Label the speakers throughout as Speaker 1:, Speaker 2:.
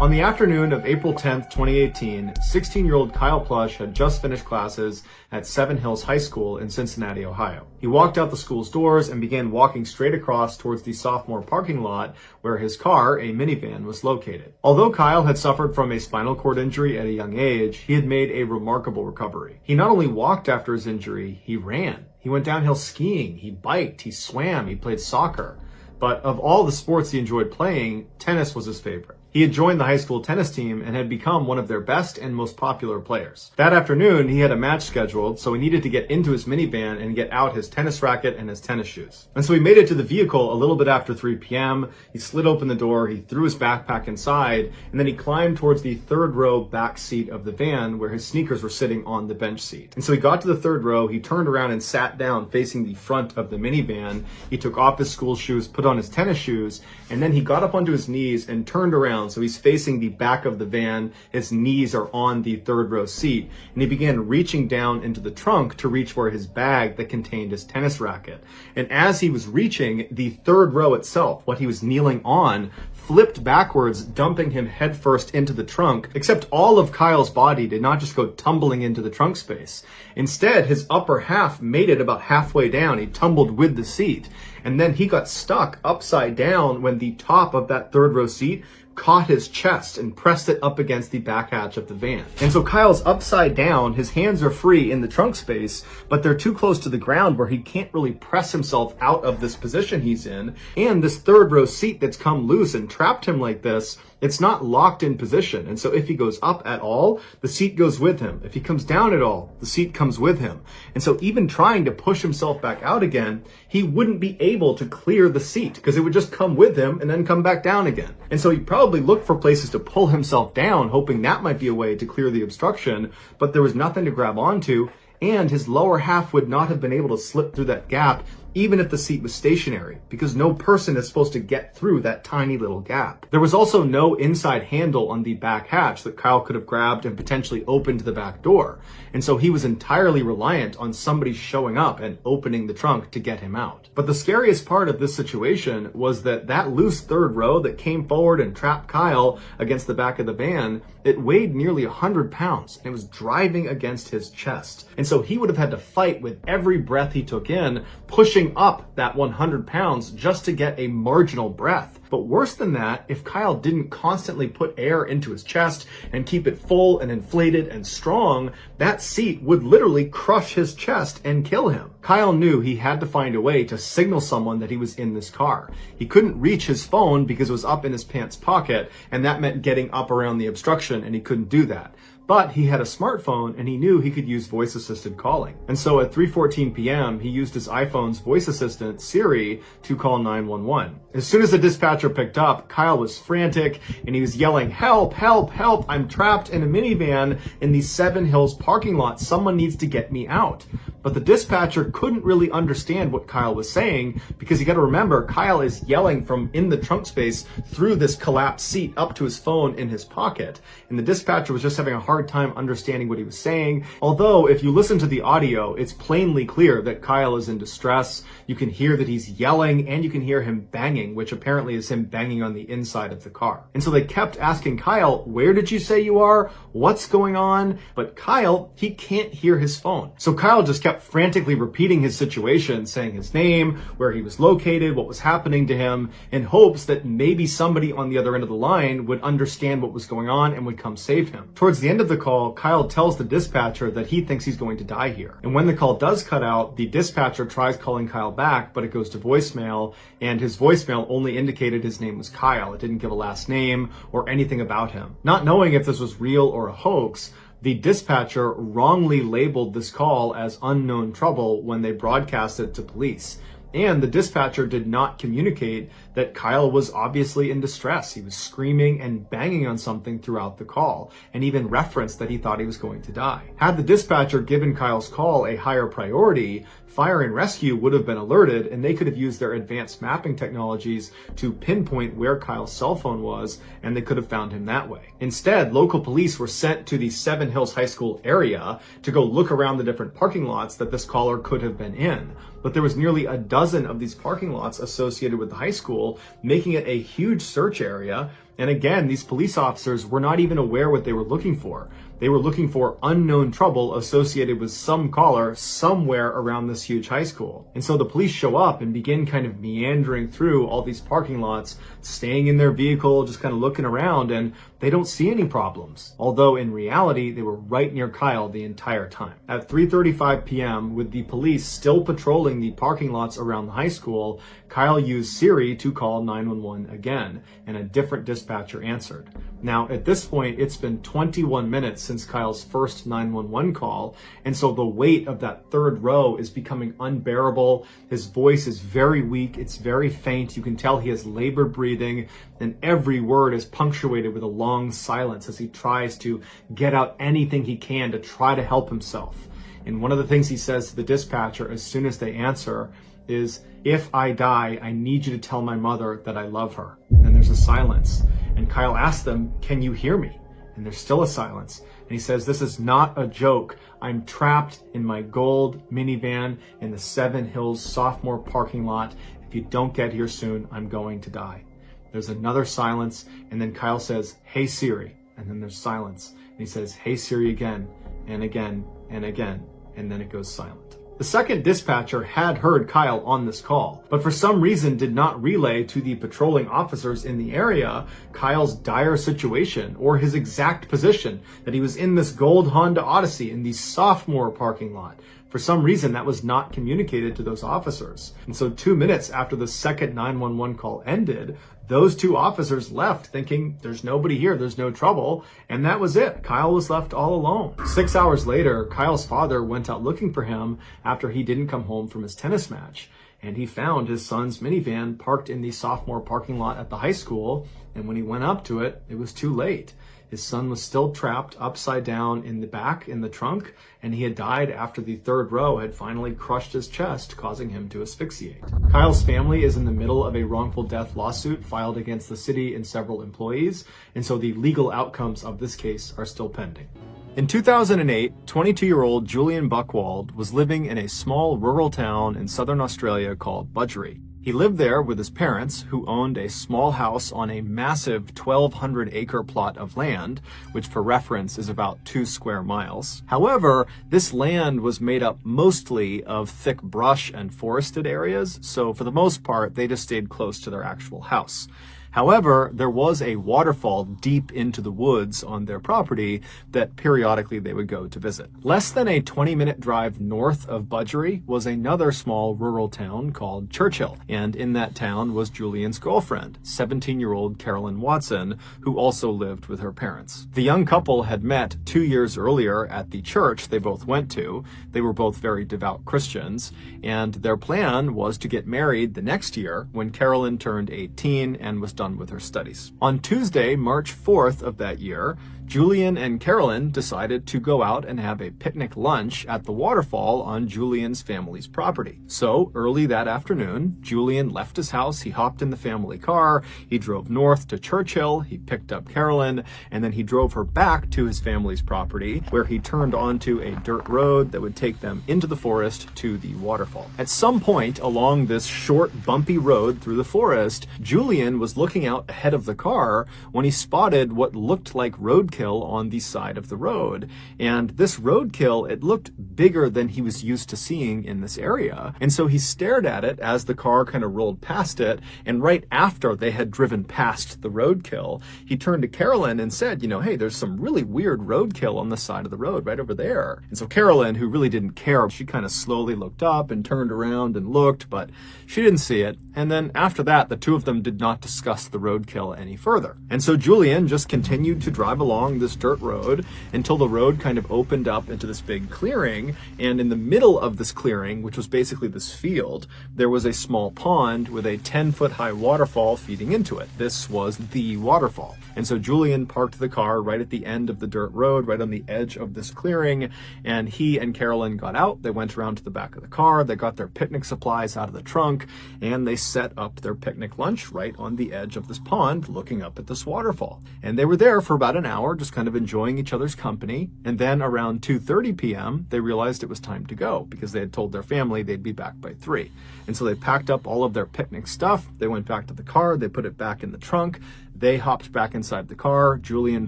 Speaker 1: On the afternoon of April 10th, 2018, 16-year-old Kyle Plush had just finished classes at Seven Hills High School in Cincinnati, Ohio. He walked out the school's doors and began walking straight across towards the sophomore parking lot where his car, a minivan, was located. Although Kyle had suffered from a spinal cord injury at a young age, he had made a remarkable recovery. He not only walked after his injury, he ran. He went downhill skiing, he biked, he swam, he played soccer. But of all the sports he enjoyed playing, tennis was his favorite. He had joined the high school tennis team and had become one of their best and most popular players. That afternoon, he had a match scheduled, so he needed to get into his minivan and get out his tennis racket and his tennis shoes. And so he made it to the vehicle a little bit after 3 p.m. He slid open the door, he threw his backpack inside, and then he climbed towards the third row back seat of the van where his sneakers were sitting on the bench seat. And so he got to the third row, he turned around and sat down facing the front of the minivan. He took off his school shoes, put on his tennis shoes, and then he got up onto his knees and turned around. So he's facing the back of the van, his knees are on the third row seat, and he began reaching down into the trunk to reach for his bag that contained his tennis racket. And as he was reaching, the third row itself, what he was kneeling on, flipped backwards, dumping him headfirst into the trunk, except all of Kyle's body did not just go tumbling into the trunk space. Instead, his upper half made it about halfway down. He tumbled with the seat, and then he got stuck upside down when the top of that third row seat caught his chest and pressed it up against the back hatch of the van. And so Kyle's upside down, his hands are free in the trunk space, but they're too close to the ground where he can't really press himself out of this position he's in. And this third row seat that's come loose and trapped him like this, it's not locked in position. And so if he goes up at all, the seat goes with him. If he comes down at all, the seat comes with him. And so even trying to push himself back out again, he wouldn't be able to clear the seat because it would just come with him and then come back down again. And so he probably looked for places to pull himself down, hoping that might be a way to clear the obstruction, but there was nothing to grab onto, and his lower half would not have been able to slip through that gap even if the seat was stationary, because no person is supposed to get through that tiny little gap. There was also no inside handle on the back hatch that Kyle could have grabbed and potentially opened the back door. And so he was entirely reliant on somebody showing up and opening the trunk to get him out. But the scariest part of this situation was that loose third row that came forward and trapped Kyle against the back of the van, it weighed nearly 100 pounds and it was driving against his chest. And so he would have had to fight with every breath he took in, pushing up that 100 pounds just to get a marginal breath. But worse than that, if Kyle didn't constantly put air into his chest and keep it full and inflated and strong, that seat would literally crush his chest and kill him. Kyle knew he had to find a way to signal someone that he was in this car. He couldn't reach his phone because it was up in his pants pocket, and that meant getting up around the obstruction, and he couldn't do that. But he had a smartphone and he knew he could use voice-assisted calling. And so at 3:14 p.m., he used his iPhone's voice assistant, Siri, to call 911. As soon as the dispatcher picked up, Kyle was frantic and he was yelling, "Help, help, help, I'm trapped in a minivan in the Seven Hills parking lot. Someone needs to get me out." But the dispatcher couldn't really understand what Kyle was saying because you got to remember, Kyle is yelling from in the trunk space through this collapsed seat up to his phone in his pocket. And the dispatcher was just having a hard time understanding what he was saying. Although if you listen to the audio, it's plainly clear that Kyle is in distress. You can hear that he's yelling and you can hear him banging, which apparently is him banging on the inside of the car. And so they kept asking Kyle, "Where did you say you are? What's going on?" But Kyle, he can't hear his phone. So Kyle just kept frantically repeating his situation, saying his name, where he was located, what was happening to him, in hopes that maybe somebody on the other end of the line would understand what was going on and would come save him. Towards the end of the call, Kyle tells the dispatcher that he thinks he's going to die here. And when the call does cut out, the dispatcher tries calling Kyle back, but it goes to voicemail, and his voicemail only indicated his name was Kyle. It didn't give a last name or anything about him. Not knowing if this was real or a hoax, the dispatcher wrongly labeled this call as unknown trouble when they broadcast it to police. And the dispatcher did not communicate that Kyle was obviously in distress. He was screaming and banging on something throughout the call, and even referenced that he thought he was going to die. Had the dispatcher given Kyle's call a higher priority, fire and rescue would have been alerted, and they could have used their advanced mapping technologies to pinpoint where Kyle's cell phone was, and they could have found him that way. Instead, local police were sent to the Seven Hills High School area to go look around the different parking lots that this caller could have been in. But there was nearly a dozen of these parking lots associated with the high school, making it a huge search area. And again, these police officers were not even aware what they were looking for. They were looking for unknown trouble associated with some caller somewhere around this huge high school. And so the police show up and begin kind of meandering through all these parking lots, staying in their vehicle, just kind of looking around, and they don't see any problems. Although in reality, they were right near Kyle the entire time. At 3:35 p.m., with the police still patrolling the parking lots around the high school, Kyle used Siri to call 911 again, and a different dispatcher answered. Now, at this point, it's been 21 minutes since Kyle's first 911 call, and so the weight of that third row is becoming unbearable. His voice is very weak, it's very faint. You can tell he has labored breathing, and every word is punctuated with a long silence as he tries to get out anything he can to try to help himself. And one of the things he says to the dispatcher as soon as they answer is, "If I die, I need you to tell my mother that I love her." And then there's a silence. And Kyle asks them, "Can you hear me?" And there's still a silence. And he says, "This is not a joke. I'm trapped in my gold minivan in the Seven Hills sophomore parking lot. If you don't get here soon, I'm going to die." There's another silence. And then Kyle says, "Hey Siri." And then there's silence. And he says, "Hey Siri," again and again and again. And then it goes silent. The second dispatcher had heard Kyle on this call, but for some reason did not relay to the patrolling officers in the area Kyle's dire situation or his exact position, that he was in this gold Honda Odyssey in the sophomore parking lot. For some reason, that was not communicated to those officers. And so 2 minutes after the second 911 call ended, those two officers left thinking there's nobody here, there's no trouble, and that was it. Kyle was left all alone. 6 hours later, Kyle's father went out looking for him after he didn't come home from his tennis match, and he found his son's minivan parked in the sophomore parking lot at the high school, and when he went up to it, it was too late. His son was still trapped upside down in the back in the trunk, and he had died after the third row had finally crushed his chest, causing him to asphyxiate. Kyle's family is in the middle of a wrongful death lawsuit filed against the city and several employees, and so the legal outcomes of this case are still pending. In 2008, 22-year-old Julian Buchwald was living in a small rural town in southern Australia called Budgeree. He lived there with his parents, who owned a small house on a massive 1,200-acre plot of land, which for reference is about 2 square miles. However, this land was made up mostly of thick brush and forested areas, so for the most part, they just stayed close to their actual house. However, there was a waterfall deep into the woods on their property that periodically they would go to visit. Less than a 20-minute drive north of Budgeree was another small rural town called Churchill, and in that town was Julian's girlfriend, 17-year-old Carolyn Watson, who also lived with her parents. The young couple had met 2 years earlier at the church they both went to. They were both very devout Christians, and their plan was to get married the next year when Carolyn turned 18 and was done with her studies. On Tuesday, March 4th of that year, Julian and Carolyn decided to go out and have a picnic lunch at the waterfall on Julian's family's property. So early that afternoon, Julian left his house, he hopped in the family car, he drove north to Churchill, he picked up Carolyn, and then he drove her back to his family's property, where he turned onto a dirt road that would take them into the forest to the waterfall. At some point along this short, bumpy road through the forest, Julian was looking out ahead of the car when he spotted what looked like roadkill on the side of the road. And this roadkill, it looked bigger than he was used to seeing in this area. And so he stared at it as the car kind of rolled past it. And right after they had driven past the roadkill, he turned to Carolyn and said, "Hey, there's some really weird roadkill on the side of the road right over there." And so Carolyn, who really didn't care, she kind of slowly looked up and turned around and looked, but she didn't see it. And then after that, the two of them did not discuss the roadkill any further. And so Julian just continued to drive along this dirt road until the road kind of opened up into this big clearing, and in the middle of this clearing, which was basically this field, there was a small pond with a 10-foot high waterfall feeding into it. This was the waterfall. And so Julian parked the car right at the end of the dirt road, right on the edge of this clearing, and he and Carolyn got out. They went around to the back of the car, they got their picnic supplies out of the trunk, and they set up their picnic lunch right on the edge edge of this pond looking up at this waterfall. And they were there for about an hour, just kind of enjoying each other's company. And then around 2:30 p.m., they realized it was time to go because they had told their family they'd be back by 3. And so they packed up all of their picnic stuff. They went back to the car. They put it back in the trunk. They hopped back inside the car. Julian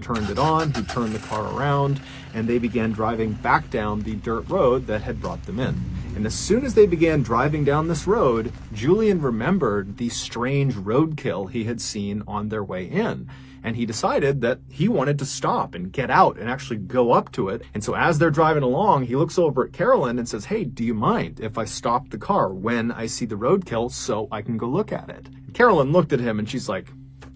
Speaker 1: turned it on. He turned the car around, and they began driving back down the dirt road that had brought them in. And as soon as they began driving down this road, Julian remembered the strange roadkill he had seen on their way in. And he decided that he wanted to stop and get out and actually go up to it. And so as they're driving along, he looks over at Carolyn and says, "Hey, do you mind if I stop the car when I see the roadkill so I can go look at it?" And Carolyn looked at him and she's like,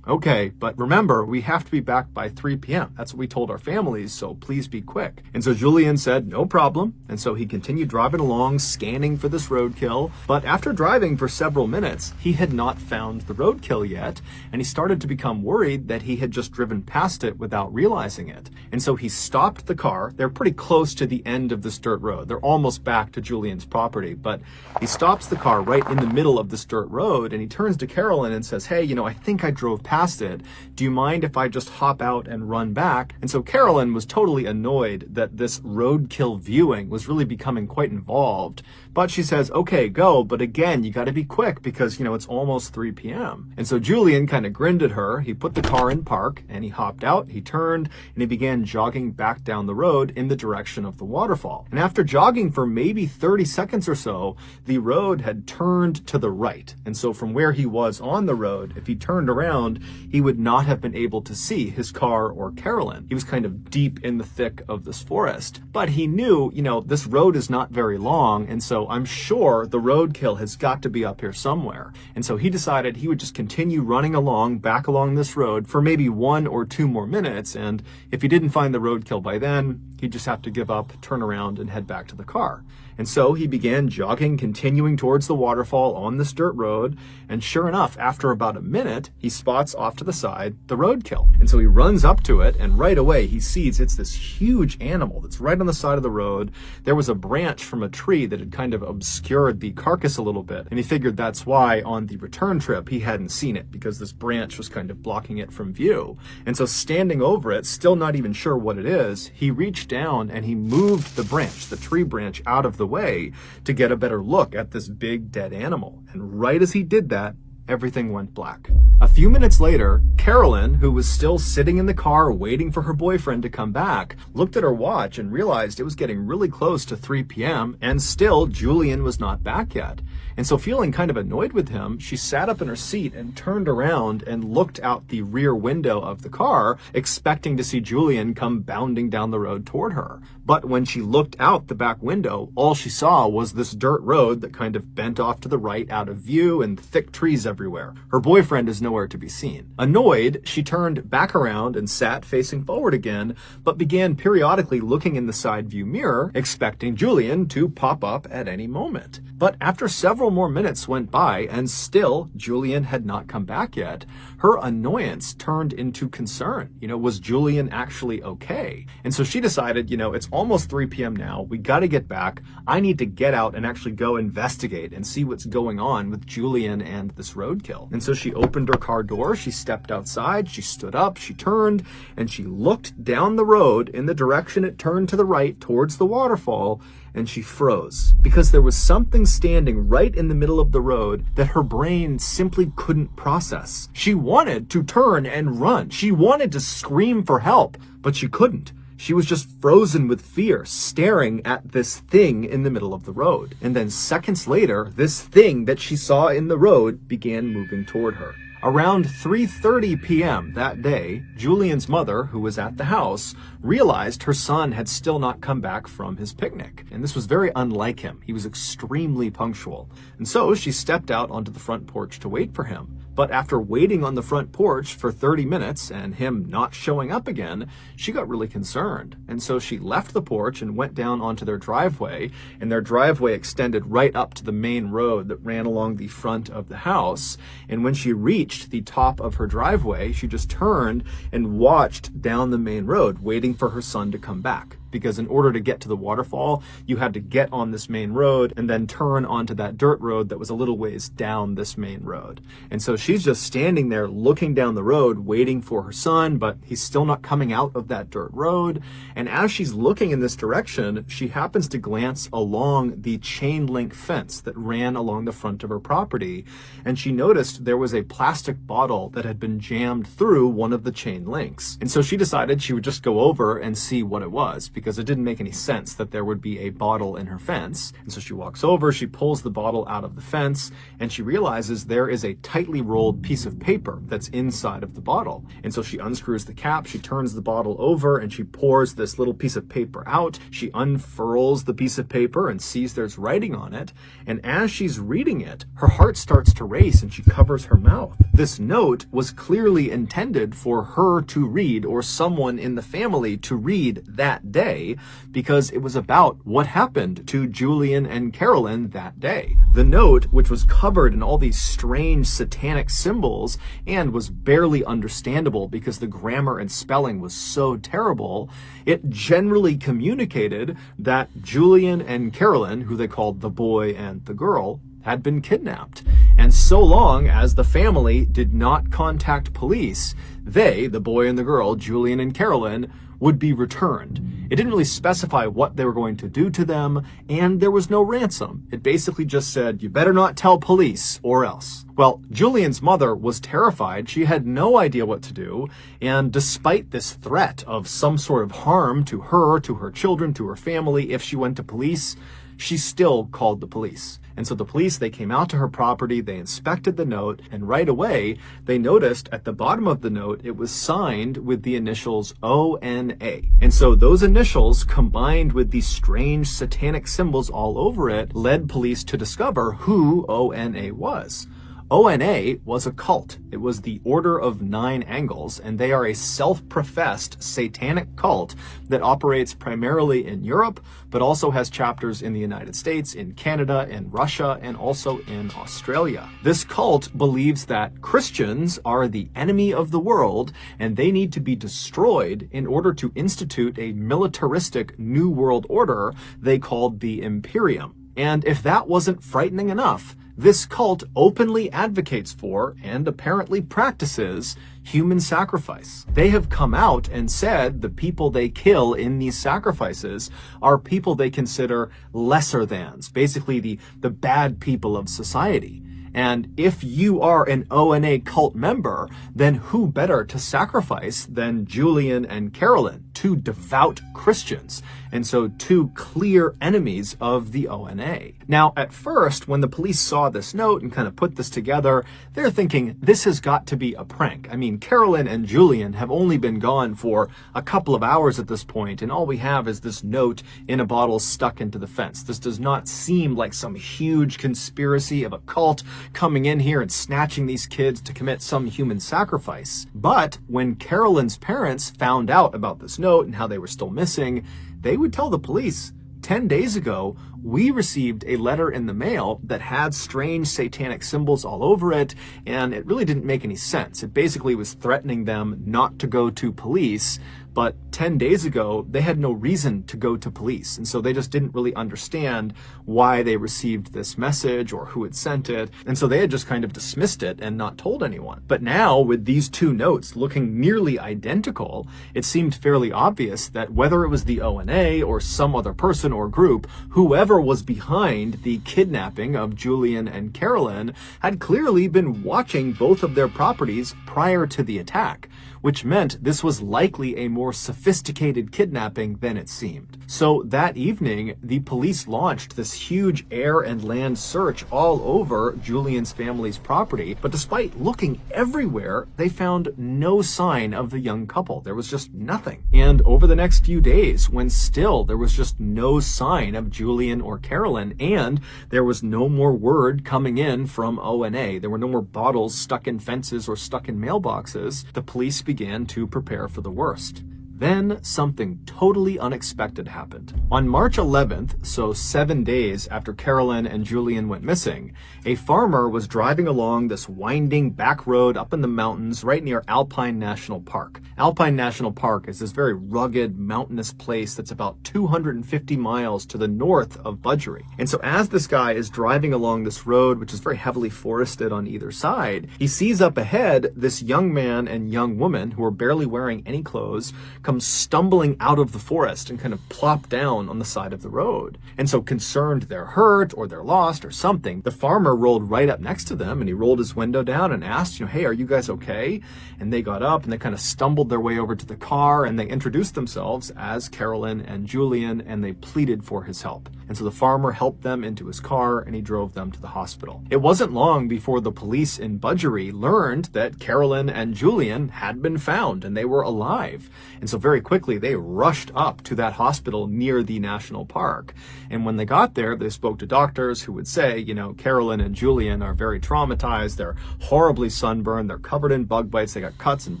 Speaker 1: "Okay, but remember, we have to be back by 3 p.m. That's what we told our families, so please be quick." And so Julian said, "No problem." And so he continued driving along, scanning for this roadkill. But after driving for several minutes, he had not found the roadkill yet. And he started to become worried that he had just driven past it without realizing it. And so he stopped the car. They're pretty close to the end of this dirt road. They're almost back to Julian's property. But he stops the car right in the middle of this dirt road. And he turns to Carolyn and says, "Hey, I think I drove past it. Do you mind if I just hop out and run back?" And so Carolyn was totally annoyed that this roadkill viewing was really becoming quite involved. But she says, "Okay, go. But again, you got to be quick because, it's almost 3 p.m. And so Julian kind of grinned at her. He put the car in park and he hopped out, he turned, and he began jogging back down the road in the direction of the waterfall. And after jogging for maybe 30 seconds or so, the road had turned to the right. And so from where he was on the road, if he turned around, he would not have been able to see his car or Carolyn. He was kind of deep in the thick of this forest. But he knew, this road is not very long, and so I'm sure the roadkill has got to be up here somewhere. And so he decided he would just continue running back along this road for maybe 1 or 2 more minutes, and if he didn't find the roadkill by then, he'd just have to give up, turn around, and head back to the car. And so he began jogging, continuing towards the waterfall on this dirt road, and sure enough, after about a minute, he spots off to the side the roadkill. And so he runs up to it, and right away he sees it's this huge animal that's right on the side of the road. There was a branch from a tree that had kind of obscured the carcass a little bit, and he figured that's why on the return trip he hadn't seen it, because this branch was kind of blocking it from view. And so standing over it, still not even sure what it is, he reached down and he moved the branch, the tree branch, out of the way to get a better look at this big dead animal. And right as he did that, everything went black. A few minutes later, Carolyn, who was still sitting in the car waiting for her boyfriend to come back, looked at her watch and realized it was getting really close to 3 p.m. and still Julian was not back yet. And so feeling kind of annoyed with him, she sat up in her seat and turned around and looked out the rear window of the car, expecting to see Julian come bounding down the road toward her. But when she looked out the back window, all she saw was this dirt road that kind of bent off to the right out of view and thick trees everywhere. Her boyfriend is nowhere to be seen. Annoyed, she turned back around and sat facing forward again, but began periodically looking in the side view mirror, expecting Julian to pop up at any moment. But after several more minutes went by and still Julian had not come back yet, her annoyance turned into concern. Was Julian actually okay? And so she decided, it's almost 3 p.m. now. We got to get back. I need to get out and actually go investigate and see what's going on with Julian and this roadkill. And so she opened her car door. She stepped outside. She stood up. She turned and she looked down the road in the direction it turned to the right towards the waterfall. And she froze because there was something standing right in the middle of the road that her brain simply couldn't process. She wanted to turn and run. She wanted to scream for help, but she couldn't. She was just frozen with fear, staring at this thing in the middle of the road. And then seconds later, this thing that she saw in the road began moving toward her. Around 3:30 p.m. that day, Julian's mother, who was at the house, realized her son had still not come back from his picnic. And this was very unlike him. He was extremely punctual. And so she stepped out onto the front porch to wait for him. But after waiting on the front porch for 30 minutes and him not showing up again, she got really concerned. And so she left the porch and went down onto their driveway, and their driveway extended right up to the main road that ran along the front of the house. And when she reached the top of her driveway, she just turned and watched down the main road, waiting for her son to come back. because in order to get to the waterfall, you had to get on this main road and then turn onto that dirt road that was a little ways down this main road. And so she's just standing there looking down the road, waiting for her son, but he's still not coming out of that dirt road. And as she's looking in this direction, she happens to glance along the chain link fence that ran along the front of her property. And she noticed there was a plastic bottle that had been jammed through one of the chain links. And so she decided she would just go over and see what it was, because it didn't make any sense that there would be a bottle in her fence. And so she walks over, she pulls the bottle out of the fence, and she realizes there is a tightly rolled piece of paper that's inside of the bottle. And so she unscrews the cap, she turns the bottle over, and she pours this little piece of paper out. She unfurls the piece of paper and sees there's writing on it. And as she's reading it, her heart starts to race and she covers her mouth. This note was clearly intended for her to read, or someone in the family to read that day, because it was about what happened to Julian and Carolyn that day. The note, which was covered in all these strange satanic symbols and was barely understandable because the grammar and spelling was so terrible, it generally communicated that Julian and Carolyn, who they called the boy and the girl, had been kidnapped. And so long as the family did not contact police, they, the boy and the girl, Julian and Carolyn, would be returned. It didn't really specify what they were going to do to them, and there was no ransom. It basically just said, you better not tell police or else. Well, Julian's mother was terrified. She had no idea what to do, and despite this threat of some sort of harm to her children, to her family, if she went to police, she still called the police. And so the police, they came out to her property, they inspected the note, and right away, they noticed at the bottom of the note, it was signed with the initials ONA. And so those initials, combined with these strange satanic symbols all over it, led police to discover who ONA was. ONA was a cult. It was the Order of Nine Angles, and they are a self-professed satanic cult that operates primarily in Europe, but also has chapters in the United States, in Canada, in Russia, and also in Australia. This cult believes that Christians are the enemy of the world, and they need to be destroyed in order to institute a militaristic new world order they called the Imperium. And if that wasn't frightening enough, this cult openly advocates for, and apparently practices, human sacrifice. They have come out and said the people they kill in these sacrifices are people they consider lesser thans, basically the bad people of society. And if you are an ONA cult member, then who better to sacrifice than Julian and Carolyn, two devout Christians, and so two clear enemies of the ONA. Now, at first, when the police saw this note and kind of put this together, they're thinking, this has got to be a prank. I mean, Carolyn and Julian have only been gone for a couple of hours at this point, and all we have is this note in a bottle stuck into the fence. This does not seem like some huge conspiracy of a cult coming in here and snatching these kids to commit some human sacrifice. But when Carolyn's parents found out about this note and how they were still missing, they would tell the police, 10 days ago, we received a letter in the mail that had strange satanic symbols all over it, and it really didn't make any sense. It basically was threatening them not to go to police, but 10 days ago, they had no reason to go to police, and so they just didn't really understand why they received this message or who had sent it, and so they had just kind of dismissed it and not told anyone. But now, with these two notes looking nearly identical, it seemed fairly obvious that whether it was the ONA or some other person or group, whoever was behind the kidnapping of Julian and Carolyn had clearly been watching both of their properties prior to the attack, which meant this was likely a more sophisticated kidnapping than it seemed. So that evening, the police launched this huge air and land search all over Julian's family's property, but despite looking everywhere, they found no sign of the young couple. There was just nothing. And over the next few days, when still there was just no sign of Julian or Carolyn, and there was no more word coming in from ONA, there were no more bottles stuck in fences or stuck in mailboxes, the police began to prepare for the worst. Then something totally unexpected happened. On March 11th, so 7 days after Carolyn and Julian went missing, a farmer was driving along this winding back road up in the mountains right near Alpine National Park. Alpine National Park is this very rugged, mountainous place that's about 250 miles to the north of Budgery. And so as this guy is driving along this road, which is very heavily forested on either side, he sees up ahead this young man and young woman who are barely wearing any clothes come stumbling out of the forest and kind of plop down on the side of the road. And so concerned they're hurt or they're lost or something, the farmer rolled right up next to them and he rolled his window down and asked, hey, are you guys okay? And they got up and they kind of stumbled their way over to the car and they introduced themselves as Carolyn and Julian, and they pleaded for his help. And so the farmer helped them into his car and he drove them to the hospital. It wasn't long before the police in Budgery learned that Carolyn and Julian had been found and they were alive. And so very quickly they rushed up to that hospital near the national park. And when they got there, they spoke to doctors who would say, Carolyn and Julian are very traumatized. They're horribly sunburned. They're covered in bug bites. They got cuts and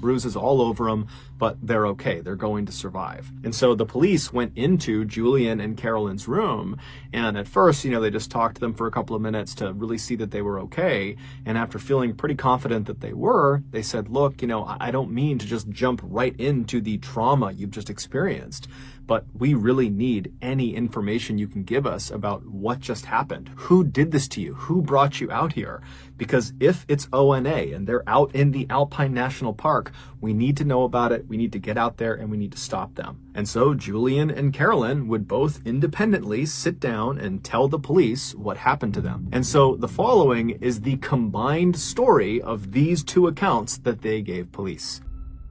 Speaker 1: bruises all over them, but they're okay. They're going to survive. And so the police went into Julian and Carolyn's room. And at first, they just talked to them for a couple of minutes to really see that they were okay. And after feeling pretty confident that they were, they said, look, I don't mean to just jump right into the trauma you've just experienced, but we really need any information you can give us about what just happened. Who did this to you? Who brought you out here? Because if it's ONA and they're out in the Alpine National Park, we need to know about it. We need to get out there and we need to stop them. And so Julian and Carolyn would both independently sit down and tell the police what happened to them. And so the following is the combined story of these two accounts that they gave police.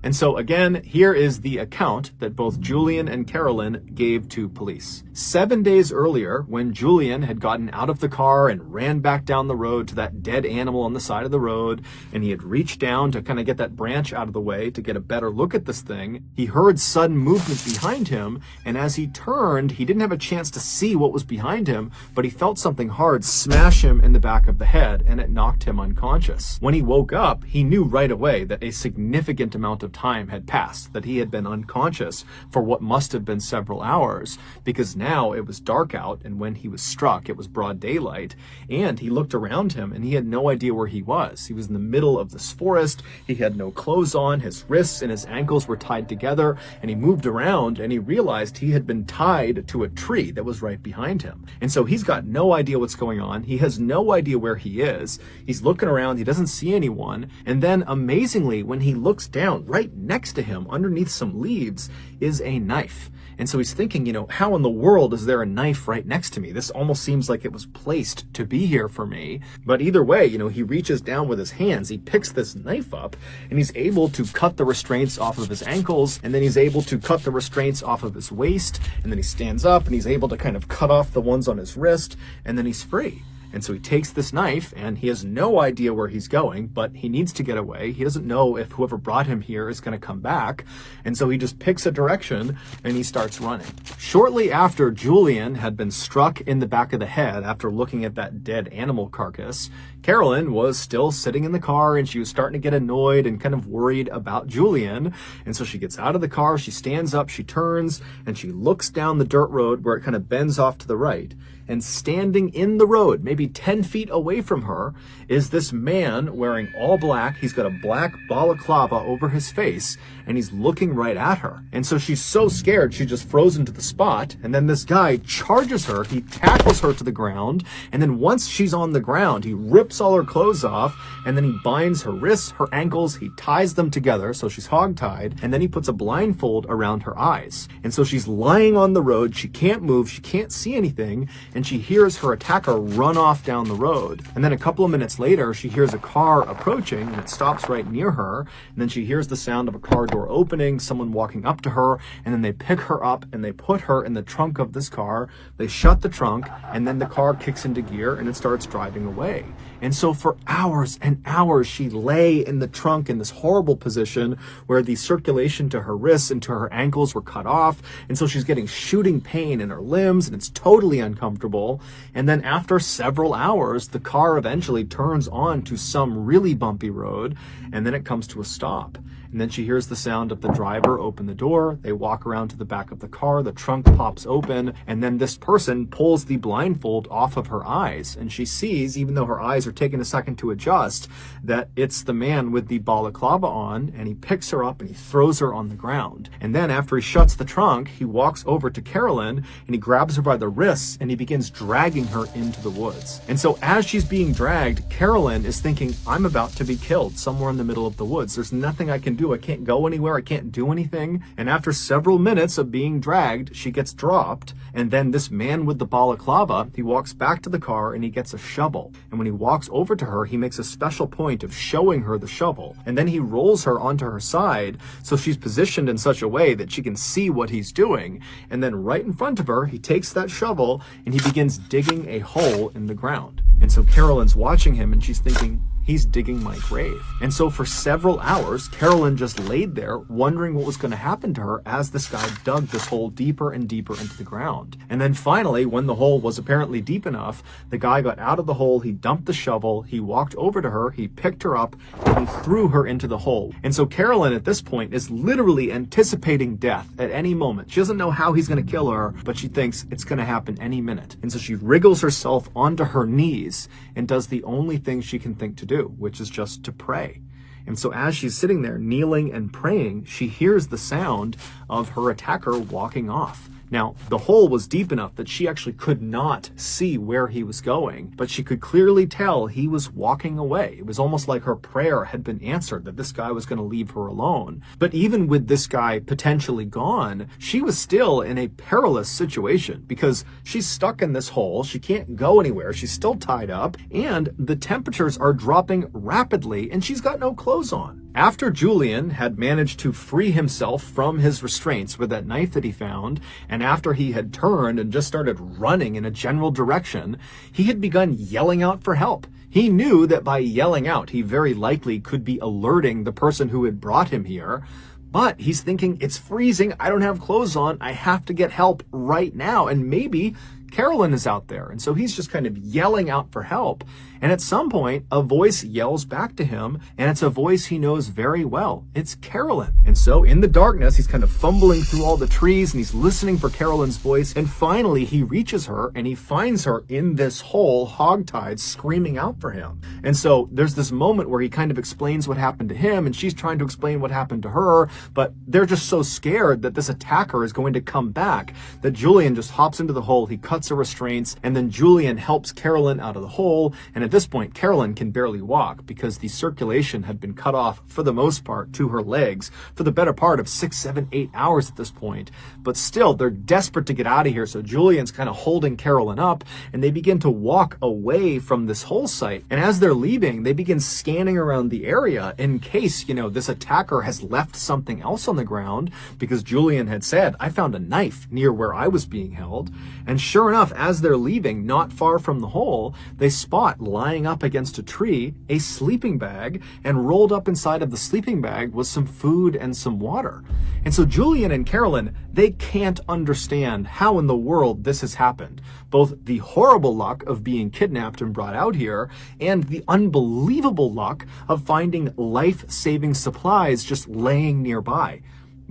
Speaker 1: And so again, here is the account that both Julian and Carolyn gave to police. 7 days earlier, when Julian had gotten out of the car and ran back down the road to that dead animal on the side of the road, and he had reached down to kind of get that branch out of the way to get a better look at this thing, he heard sudden movement behind him, and as he turned, he didn't have a chance to see what was behind him, but he felt something hard smash him in the back of the head, and it knocked him unconscious. When he woke up, he knew right away that a significant amount of time had passed, that he had been unconscious for what must have been several hours, because now it was dark out, and when he was struck, it was broad daylight, and he looked around him and he had no idea where he was. He was in the middle of this forest, he had no clothes on, his wrists and his ankles were tied together, and he moved around and he realized he had been tied to a tree that was right behind him. And so he's got no idea what's going on, he has no idea where he is, he's looking around, he doesn't see anyone, and then amazingly, when he looks down, right next to him, underneath some leaves, is a knife. And so he's thinking, how in the world is there a knife right next to me? This almost seems like it was placed to be here for me. But either way, he reaches down with his hands, he picks this knife up, and he's able to cut the restraints off of his ankles, and then he's able to cut the restraints off of his waist, and then he stands up and he's able to kind of cut off the ones on his wrist, and then he's free. And so he takes this knife and he has no idea where he's going, but he needs to get away. He doesn't know if whoever brought him here is going to come back. And so he just picks a direction and he starts running. Shortly after Julian had been struck in the back of the head after looking at that dead animal carcass, Carolyn was still sitting in the car and she was starting to get annoyed and kind of worried about Julian. And so she gets out of the car, she stands up, she turns, and she looks down the dirt road where it kind of bends off to the right. And standing in the road, maybe 10 feet away from her, is this man wearing all black. He's got a black balaclava over his face, and he's looking right at her. And so she's so scared, she's just frozen to the spot. And then this guy charges her, he tackles her to the ground, and then once she's on the ground, he rips all her clothes off, and then he binds her wrists, her ankles, he ties them together, so she's hogtied, and then he puts a blindfold around her eyes. And so she's lying on the road, she can't move, she can't see anything, and she hears her attacker run off down the road. And then a couple of minutes later, she hears a car approaching and it stops right near her. And then she hears the sound of a car door opening, someone walking up to her, and then they pick her up and they put her in the trunk of this car. They shut the trunk and then the car kicks into gear and it starts driving away. And so for hours and hours, she lay in the trunk in this horrible position where the circulation to her wrists and to her ankles were cut off. And so she's getting shooting pain in her limbs, and it's totally uncomfortable. And then after several hours, the car eventually turns on to some really bumpy road, and then it comes to a stop. And then she hears the sound of the driver open the door. They walk around to the back of the car. The trunk pops open. And then this person pulls the blindfold off of her eyes. And she sees, even though her eyes are taking a second to adjust, that it's the man with the balaclava on. And he picks her up and he throws her on the ground. And then after he shuts the trunk, he walks over to Carolyn and he grabs her by the wrists and he begins dragging her into the woods. And so as she's being dragged, Carolyn is thinking, I'm about to be killed somewhere in the middle of the woods. There's nothing I can do. I can't go anywhere. I can't do anything. And after several minutes of being dragged, she gets dropped. And then this man with the balaclava, he walks back to the car and he gets a shovel. And when he walks over to her, he makes a special point of showing her the shovel. And then he rolls her onto her side so she's positioned in such a way that she can see what he's doing. And then right in front of her, he takes that shovel and he begins digging a hole in the ground. And so Carolyn's watching him and she's thinking, he's digging my grave. And so for several hours, Carolyn just laid there wondering what was going to happen to her as this guy dug this hole deeper and deeper into the ground. And then finally, when the hole was apparently deep enough, the guy got out of the hole, he dumped the shovel, he walked over to her, he picked her up, and he threw her into the hole. And so Carolyn at this point is literally anticipating death at any moment. She doesn't know how he's going to kill her, but she thinks it's going to happen any minute. And so she wriggles herself onto her knees and does the only thing she can think to do, which is just to pray. And so as she's sitting there kneeling and praying, she hears the sound of her attacker walking off. Now, the hole was deep enough that she actually could not see where he was going, but she could clearly tell he was walking away. It was almost like her prayer had been answered, that this guy was going to leave her alone. But even with this guy potentially gone, she was still in a perilous situation because she's stuck in this hole. She can't go anywhere. She's still tied up, and the temperatures are dropping rapidly, and she's got no clothes on. After Julian had managed to free himself from his restraints with that knife that he found, and after he had turned and just started running in a general direction, he had begun yelling out for help. He knew that by yelling out, he very likely could be alerting the person who had brought him here. But he's thinking, it's freezing, I don't have clothes on, I have to get help right now. And maybe Carolyn is out there. And so he's just kind of yelling out for help. And at some point, a voice yells back to him, and it's a voice he knows very well. It's Carolyn. And so in the darkness, he's kind of fumbling through all the trees, and he's listening for Carolyn's voice. And finally, he reaches her, and he finds her in this hole, hogtied, screaming out for him. And so there's this moment where he kind of explains what happened to him, and she's trying to explain what happened to her, but they're just so scared that this attacker is going to come back that Julian just hops into the hole, he cuts her restraints, and then Julian helps Carolyn out of the hole. And at this point, Carolyn can barely walk because the circulation had been cut off for the most part to her legs for the better part of 6, 7, 8 hours at this point. But still, they're desperate to get out of here. So Julian's kind of holding Carolyn up, and they begin to walk away from this hole site. And as they're leaving, they begin scanning around the area in case, this attacker has left something else on the ground, because Julian had said, I found a knife near where I was being held. And sure enough, as they're leaving, not far from the hole, they spot lying up against a tree a sleeping bag, and rolled up inside of the sleeping bag was some food and some water. And so Julian and Carolyn, they can't understand how in the world this has happened. Both the horrible luck of being kidnapped and brought out here, and the unbelievable luck of finding life-saving supplies just laying nearby.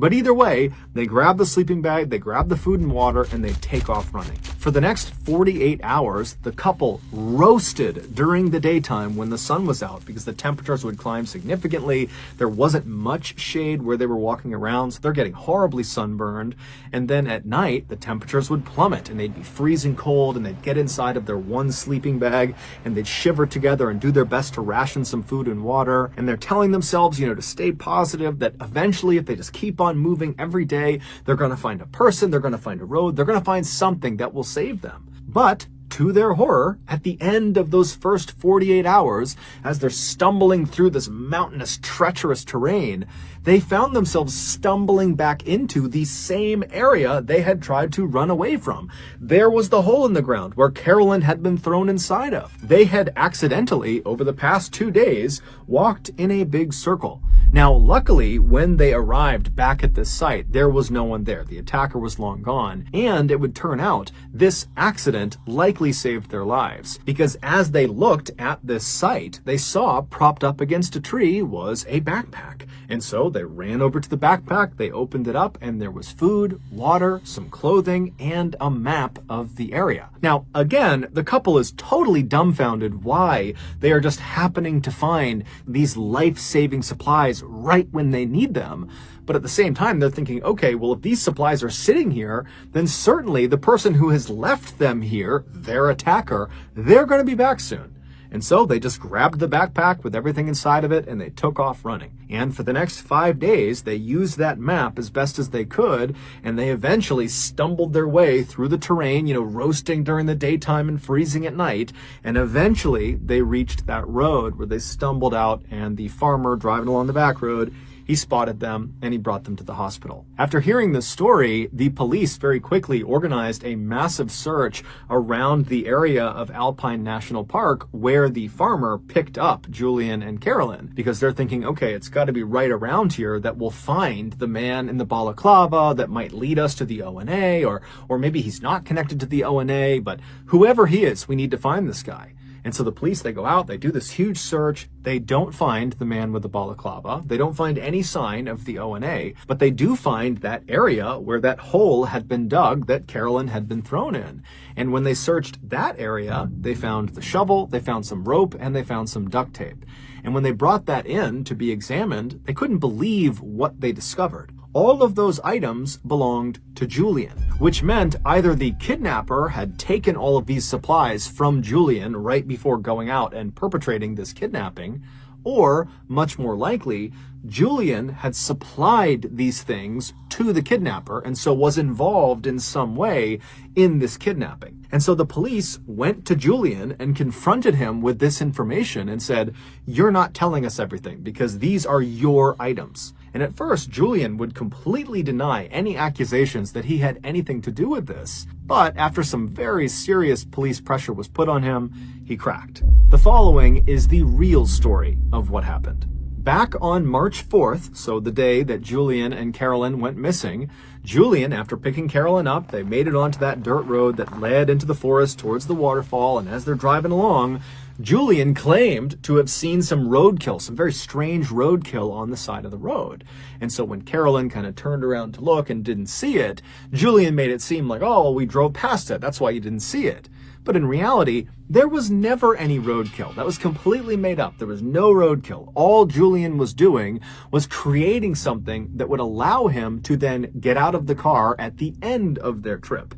Speaker 1: But either way, they grab the sleeping bag, they grab the food and water, and they take off running. For the next 48 hours, the couple roasted during the daytime when the sun was out because the temperatures would climb significantly. There wasn't much shade where they were walking around, so they're getting horribly sunburned. And then at night, the temperatures would plummet and they'd be freezing cold, and they'd get inside of their one sleeping bag and they'd shiver together and do their best to ration some food and water. And they're telling themselves, to stay positive, that eventually if they just keep on moving every day, they're going to find a person, they're going to find a road, they're going to find something that will save them. But to their horror, at the end of those first 48 hours, as they're stumbling through this mountainous, treacherous terrain, they found themselves stumbling back into the same area they had tried to run away from. There was the hole in the ground where Carolyn had been thrown inside of. They had accidentally, over the past 2 days, walked in a big circle. Now, luckily, when they arrived back at this site, there was no one there. The attacker was long gone, and it would turn out this accident likely saved their lives, because as they looked at this site, they saw propped up against a tree was a backpack. And so they ran over to the backpack, they opened it up, and there was food, water, some clothing, and a map of the area. Now, again, the couple is totally dumbfounded why they are just happening to find these life-saving supplies right when they need them. But at the same time, they're thinking, okay, well, if these supplies are sitting here, then certainly the person who has left them here, their attacker, they're going to be back soon. And so they just grabbed the backpack with everything inside of it and they took off running. And for the next 5 days, they used that map as best as they could, and they eventually stumbled their way through the terrain, roasting during the daytime and freezing at night. And eventually they reached that road where they stumbled out, and the farmer driving along the back road, he spotted them and he brought them to the hospital. After hearing this story, the police very quickly organized a massive search around the area of Alpine National Park where the farmer picked up Julian and Carolyn, because they're thinking, okay, it's got to be right around here that we'll find the man in the balaclava that might lead us to the ONA, or maybe he's not connected to the ONA, but whoever he is, we need to find this guy. And so the police, they go out, they do this huge search. They don't find the man with the balaclava. They don't find any sign of the ONA, but they do find that area where that hole had been dug that Carolyn had been thrown in. And when they searched that area, they found the shovel, they found some rope, and they found some duct tape. And when they brought that in to be examined, they couldn't believe what they discovered. All of those items belonged to Julian, which meant either the kidnapper had taken all of these supplies from Julian right before going out and perpetrating this kidnapping, or, much more likely, Julian had supplied these things to the kidnapper and so was involved in some way in this kidnapping. And so the police went to Julian and confronted him with this information and said, "You're not telling us everything because these are your items." And at first, Julian would completely deny any accusations that he had anything to do with this. But after some very serious police pressure was put on him, he cracked. The following is the real story of what happened. Back on March 4th, so the day that Julian and Carolyn went missing, Julian, after picking Carolyn up, they made it onto that dirt road that led into the forest towards the waterfall, and as they're driving along, Julian claimed to have seen some roadkill, some very strange roadkill on the side of the road. And so when Carolyn kind of turned around to look and didn't see it, Julian made it seem like, oh, well, we drove past it, that's why you didn't see it. But in reality, there was never any roadkill. That was completely made up. There was no roadkill. All Julian was doing was creating something that would allow him to then get out of the car at the end of their trip.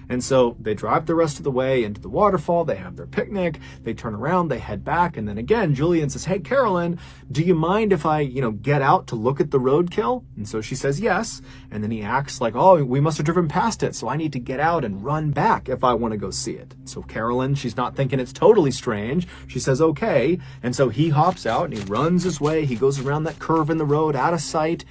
Speaker 1: And so they drive the rest of the way into the waterfall, they have their picnic, they turn around, they head back, and then again, Julian says, "Hey, Carolyn, do you mind if I, get out to look at the roadkill?" And so she says yes, and then he acts like, "Oh, we must have driven past it, so I need to get out and run back if I want to go see it." So Carolyn, she's not thinking it's totally strange. She says, okay, and so he hops out and he runs his way, he goes around that curve in the road, out of sight.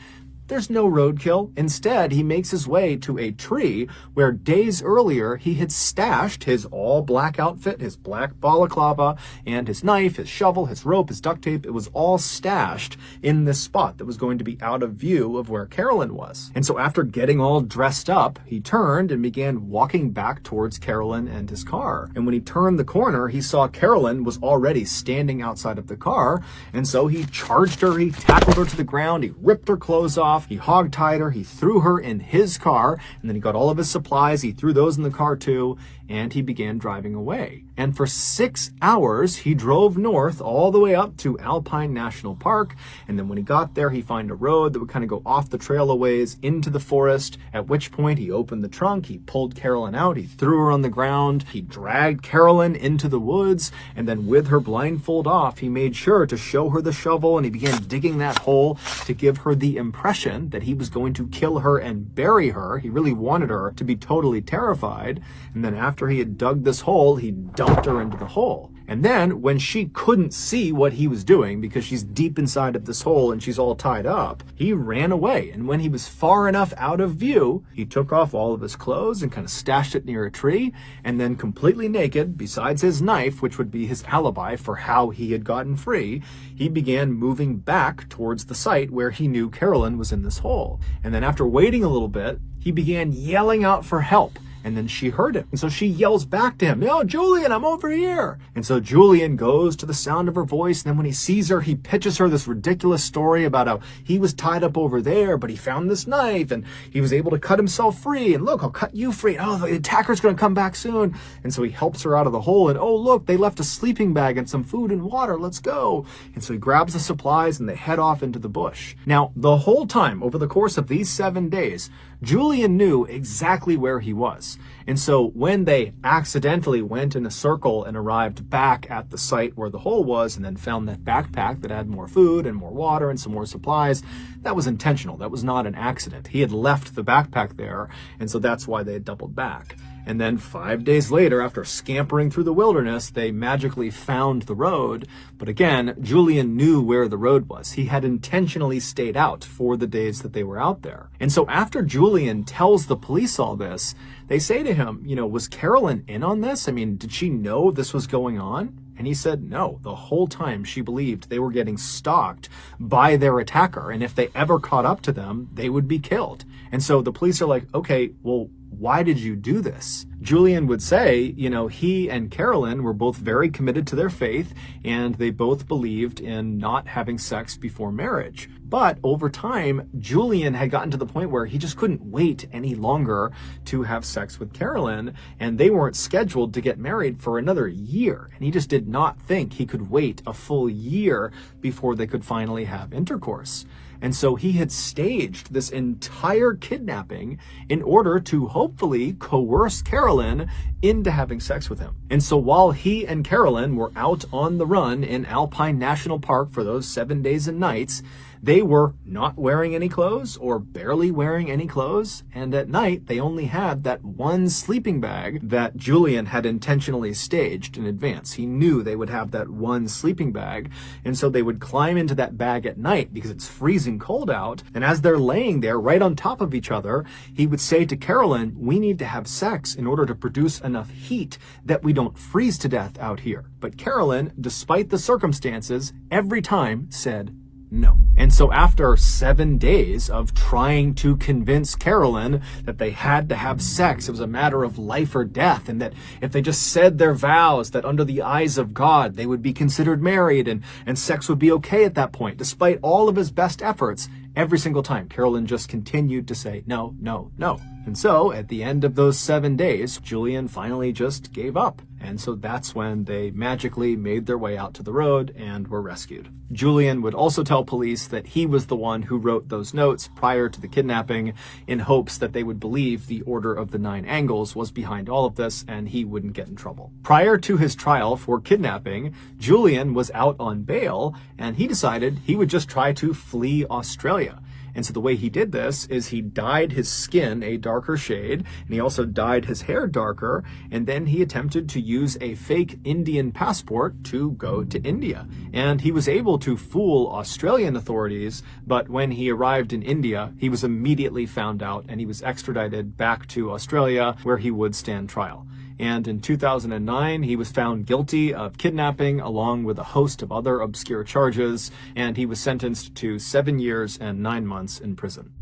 Speaker 1: There's no roadkill. Instead, he makes his way to a tree where days earlier he had stashed his all-black outfit, his black balaclava, and his knife, his shovel, his rope, his duct tape. It was all stashed in this spot that was going to be out of view of where Carolyn was. And so after getting all dressed up, he turned and began walking back towards Carolyn and his car. And when he turned the corner, he saw Carolyn was already standing outside of the car. And so he charged her, he tackled her to the ground, he ripped her clothes off, he hogtied her, he threw her in his car, and then he got all of his supplies, he threw those in the car too, and he began driving away. And for 6 hours, he drove north all the way up to Alpine National Park, and then when he got there, he found a road that would kind of go off the trail a ways into the forest, at which point he opened the trunk, he pulled Carolyn out, he threw her on the ground, he dragged Carolyn into the woods, and then with her blindfold off, he made sure to show her the shovel, and he began digging that hole to give her the impression that he was going to kill her and bury her. He really wanted her to be totally terrified. And then after after he had dug this hole, he dumped her into the hole. And then when she couldn't see what he was doing because she's deep inside of this hole and she's all tied up, he ran away. And when he was far enough out of view, he took off all of his clothes and kind of stashed it near a tree. And then completely naked, besides his knife, which would be his alibi for how he had gotten free, he began moving back towards the site where he knew Carolyn was in this hole. And then after waiting a little bit, he began yelling out for help. And then she heard it. And so she yells back to him, "No, Julian, I'm over here." And so Julian goes to the sound of her voice. And then when he sees her, he pitches her this ridiculous story about how he was tied up over there, but he found this knife and he was able to cut himself free. And look, I'll cut you free. Oh, the attacker's going to come back soon. And so he helps her out of the hole. And oh, look, they left a sleeping bag and some food and water. Let's go. And so he grabs the supplies and they head off into the bush. Now, the whole time over the course of these 7 days, Julian knew exactly where he was. And so when they accidentally went in a circle and arrived back at the site where the hole was and then found that backpack that had more food and more water and some more supplies, that was intentional. That was not an accident. He had left the backpack there, and so that's why they had doubled back. And then 5 days later, after scampering through the wilderness, they magically found the road. But again, Julian knew where the road was. He had intentionally stayed out for the days that they were out there. And so after Julian tells the police all this, they say to him, was Carolyn in on this? I mean, did she know this was going on? And he said no. The whole time she believed they were getting stalked by their attacker. And if they ever caught up to them, they would be killed. And so the police are like, okay, well, why did you do this? Julian would say, he and Carolyn were both very committed to their faith and they both believed in not having sex before marriage. But over time, Julian had gotten to the point where he just couldn't wait any longer to have sex with Carolyn, and they weren't scheduled to get married for another year. And he just did not think he could wait a full year before they could finally have intercourse. And so he had staged this entire kidnapping in order to hopefully coerce Carolyn into having sex with him. And so while he and Carolyn were out on the run in Alpine National Park for those 7 days and nights, they were not wearing any clothes or barely wearing any clothes. And at night, they only had that one sleeping bag that Julian had intentionally staged in advance. He knew they would have that one sleeping bag. And so they would climb into that bag at night because it's freezing cold out. And as they're laying there right on top of each other, he would say to Carolyn, "We need to have sex in order to produce enough heat that we don't freeze to death out here." But Carolyn, despite the circumstances, every time said no. And so after 7 days of trying to convince Carolyn that they had to have sex, it was a matter of life or death, and that if they just said their vows, that under the eyes of God, they would be considered married and sex would be okay at that point, despite all of his best efforts, every single time, Carolyn just continued to say no, no, no. And so at the end of those 7 days, Julian finally just gave up. And so that's when they magically made their way out to the road and were rescued. Julian would also tell police that he was the one who wrote those notes prior to the kidnapping in hopes that they would believe the Order of the Nine Angles was behind all of this and he wouldn't get in trouble. Prior to his trial for kidnapping, Julian was out on bail and he decided he would just try to flee Australia. And so the way he did this is he dyed his skin a darker shade, and he also dyed his hair darker, and then he attempted to use a fake Indian passport to go to India. And he was able to fool Australian authorities, but when he arrived in India, he was immediately found out and he was extradited back to Australia where he would stand trial. And in 2009, he was found guilty of kidnapping along with a host of other obscure charges, and he was sentenced to 7 years and 9 months in prison.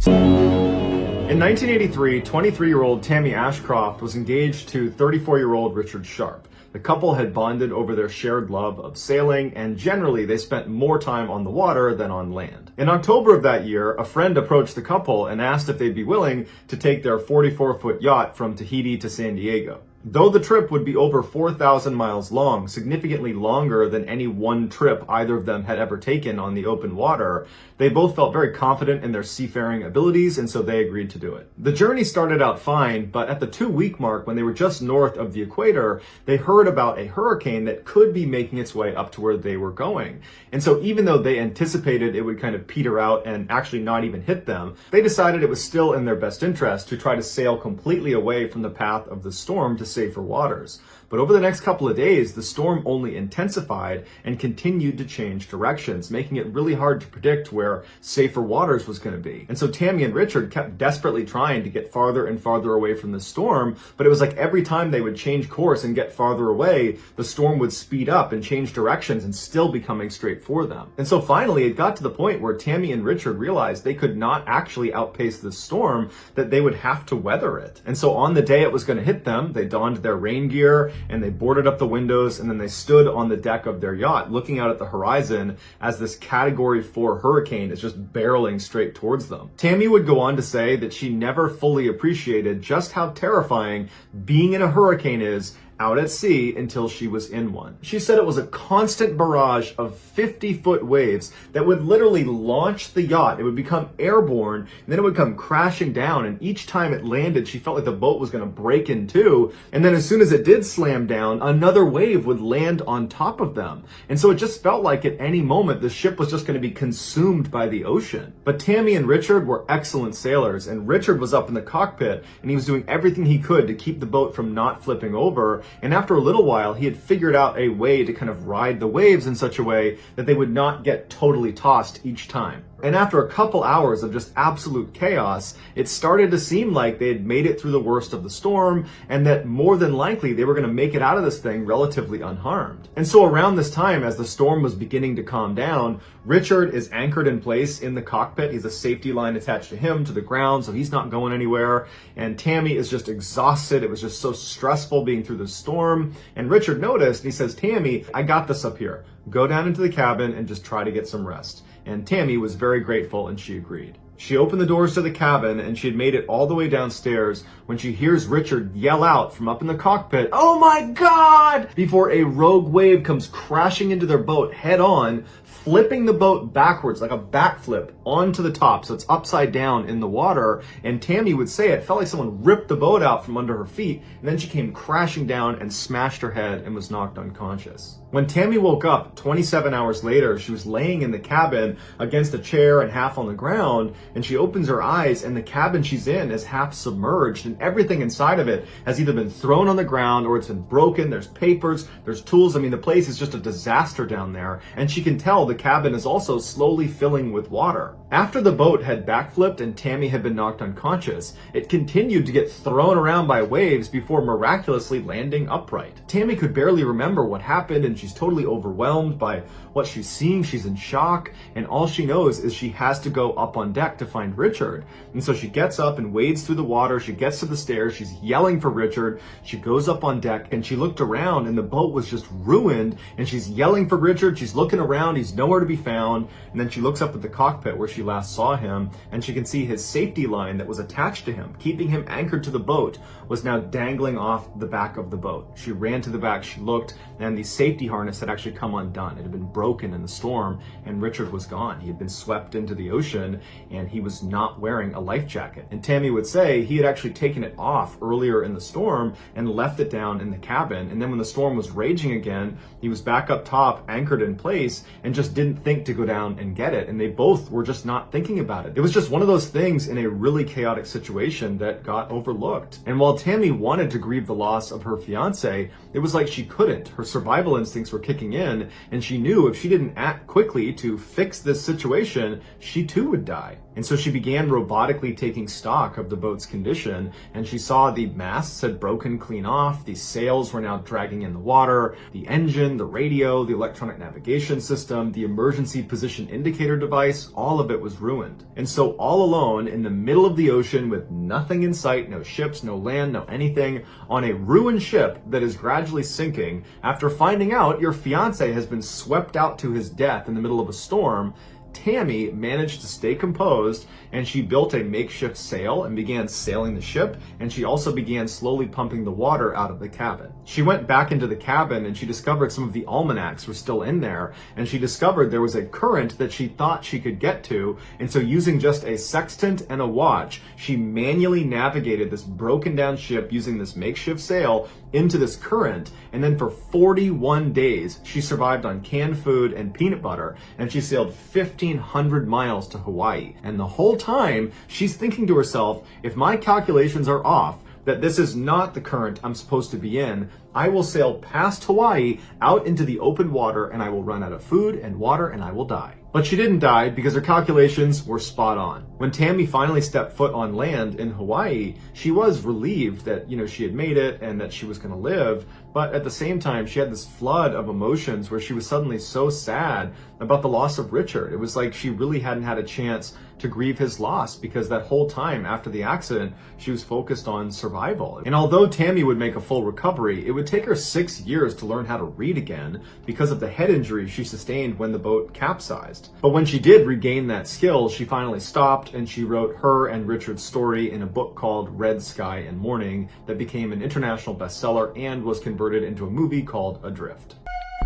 Speaker 1: In 1983, 23-year-old Tammy Ashcroft was engaged to 34-year-old Richard Sharp. The couple had bonded over their shared love of sailing, and generally they spent more time on the water than on land. In October of that year, a friend approached the couple and asked if they'd be willing to take their 44-foot yacht from Tahiti to San Diego. Though the trip would be over 4,000 miles long, significantly longer than any one trip either of them had ever taken on the open water, they both felt very confident in their seafaring abilities, and so they agreed to do it. The journey started out fine, but at the 2-week mark, when they were just north of the equator, they heard about a hurricane that could be making its way up to where they were going. And so even though they anticipated it would kind of peter out and actually not even hit them, they decided it was still in their best interest to try to sail completely away from the path of the storm to safer waters. But over the next couple of days, the storm only intensified and continued to change directions, making it really hard to predict where safer waters was going to be. And so Tammy and Richard kept desperately trying to get farther and farther away from the storm, but it was like every time they would change course and get farther away, the storm would speed up and change directions and still be coming straight for them. And so finally, it got to the point where Tammy and Richard realized they could not actually outpace the storm, that they would have to weather it. And so on the day it was going to hit them, they donned their rain gear and they boarded up the windows, and then they stood on the deck of their yacht looking out at the horizon as this Category 4 hurricane is just barreling straight towards them. Tammy would go on to say that she never fully appreciated just how terrifying being in a hurricane is out at sea until she was in one. She said it was a constant barrage of 50-foot waves that would literally launch the yacht. It would become airborne, and then it would come crashing down, and each time it landed, she felt like the boat was going to break in two, and then as soon as it did slam down, another wave would land on top of them. And so it just felt like at any moment the ship was just going to be consumed by the ocean. But Tammy and Richard were excellent sailors, and Richard was up in the cockpit, and he was doing everything he could to keep the boat from not flipping over. And after a little while, he had figured out a way to kind of ride the waves in such a way that they would not get totally tossed each time. And after a couple hours of just absolute chaos, it started to seem like they had made it through the worst of the storm, and that more than likely they were going to make it out of this thing relatively unharmed. And so around this time, as the storm was beginning to calm down, Richard is anchored in place in the cockpit. He's a safety line attached to him to the ground, so he's not going anywhere. And Tammy is just exhausted. It was just so stressful being through the storm. And Richard noticed, and he says, "Tammy, I got this up here. Go down into the cabin and just try to get some rest." And Tammy was very grateful, and she agreed. She opened the doors to the cabin, and she had made it all the way downstairs when she hears Richard yell out from up in the cockpit, "Oh my God!" before a rogue wave comes crashing into their boat head on, flipping the boat backwards like a backflip onto the top, so it's upside down in the water. And Tammy would say it felt like someone ripped the boat out from under her feet, and then she came crashing down and smashed her head and was knocked unconscious. When Tammy woke up 27 hours later, she was laying in the cabin against a chair and half on the ground, and she opens her eyes, and the cabin she's in is half submerged, and everything inside of it has either been thrown on the ground or it's been broken. There's papers, there's tools. I mean, the place is just a disaster down there, and she can tell the cabin is also slowly filling with water. After the boat had backflipped and Tammy had been knocked unconscious, it continued to get thrown around by waves before miraculously landing upright. Tammy could barely remember what happened, and she's totally overwhelmed by what she's seeing. She's in shock, and all she knows is she has to go up on deck to find Richard. And so she gets up and wades through the water. She gets to the stairs. She's yelling for Richard. She goes up on deck, and she looked around, and the boat was just ruined, and she's yelling for Richard. She's looking around. He's nowhere to be found. And then she looks up at the cockpit where she last saw him, and she can see his safety line that was attached to him, keeping him anchored to the boat, was now dangling off the back of the boat. She ran to the back. She looked, and the safety harness had actually come undone. It had been broken in the storm, and Richard was gone. He had been swept into the ocean, and he was not wearing a life jacket. And Tammy would say he had actually taken it off earlier in the storm and left it down in the cabin. And then when the storm was raging again, he was back up top, anchored in place, and just didn't think to go down and get it. And they both were just not thinking about it. It was just one of those things in a really chaotic situation that got overlooked. And while Tammy wanted to grieve the loss of her fiance, it was like she couldn't. Her survival instincts were kicking in, and she knew if she didn't act quickly to fix this situation, she too would die. And so she began robotically taking stock of the boat's condition, and she saw the masts had broken clean off, the sails were now dragging in the water, the engine, the radio, the electronic navigation system, the emergency position indicator device, all of it was ruined. And so all alone in the middle of the ocean with nothing in sight, no ships, no land, no anything, on a ruined ship that is gradually sinking, after finding out your fiance has been swept out to his death in the middle of a storm, Tammy managed to stay composed, and she built a makeshift sail and began sailing the ship, and she also began slowly pumping the water out of the cabin. She went back into the cabin and she discovered some of the almanacs were still in there, and she discovered there was a current that she thought she could get to, and so using just a sextant and a watch, she manually navigated this broken down ship using this makeshift sail into this current, and then for 41 days she survived on canned food and peanut butter, and she sailed 1,500 miles to Hawaii. And the whole time she's thinking to herself, if my calculations are off, that this is not the current I'm supposed to be in, I will sail past Hawaii out into the open water, and I will run out of food and water, and I will die. But she didn't die because her calculations were spot on. When Tammy finally stepped foot on land in Hawaii, she was relieved that, she had made it and that she was going to live. But at the same time, she had this flood of emotions where she was suddenly so sad about the loss of Richard. It was like she really hadn't had a chance to grieve his loss, because that whole time after the accident, she was focused on survival. And although Tammy would make a full recovery, it would take her 6 years to learn how to read again because of the head injury she sustained when the boat capsized. But when she did regain that skill, she finally stopped, and she wrote her and Richard's story in a book called Red Sky and Morning that became an international bestseller and was converted into a movie called Adrift.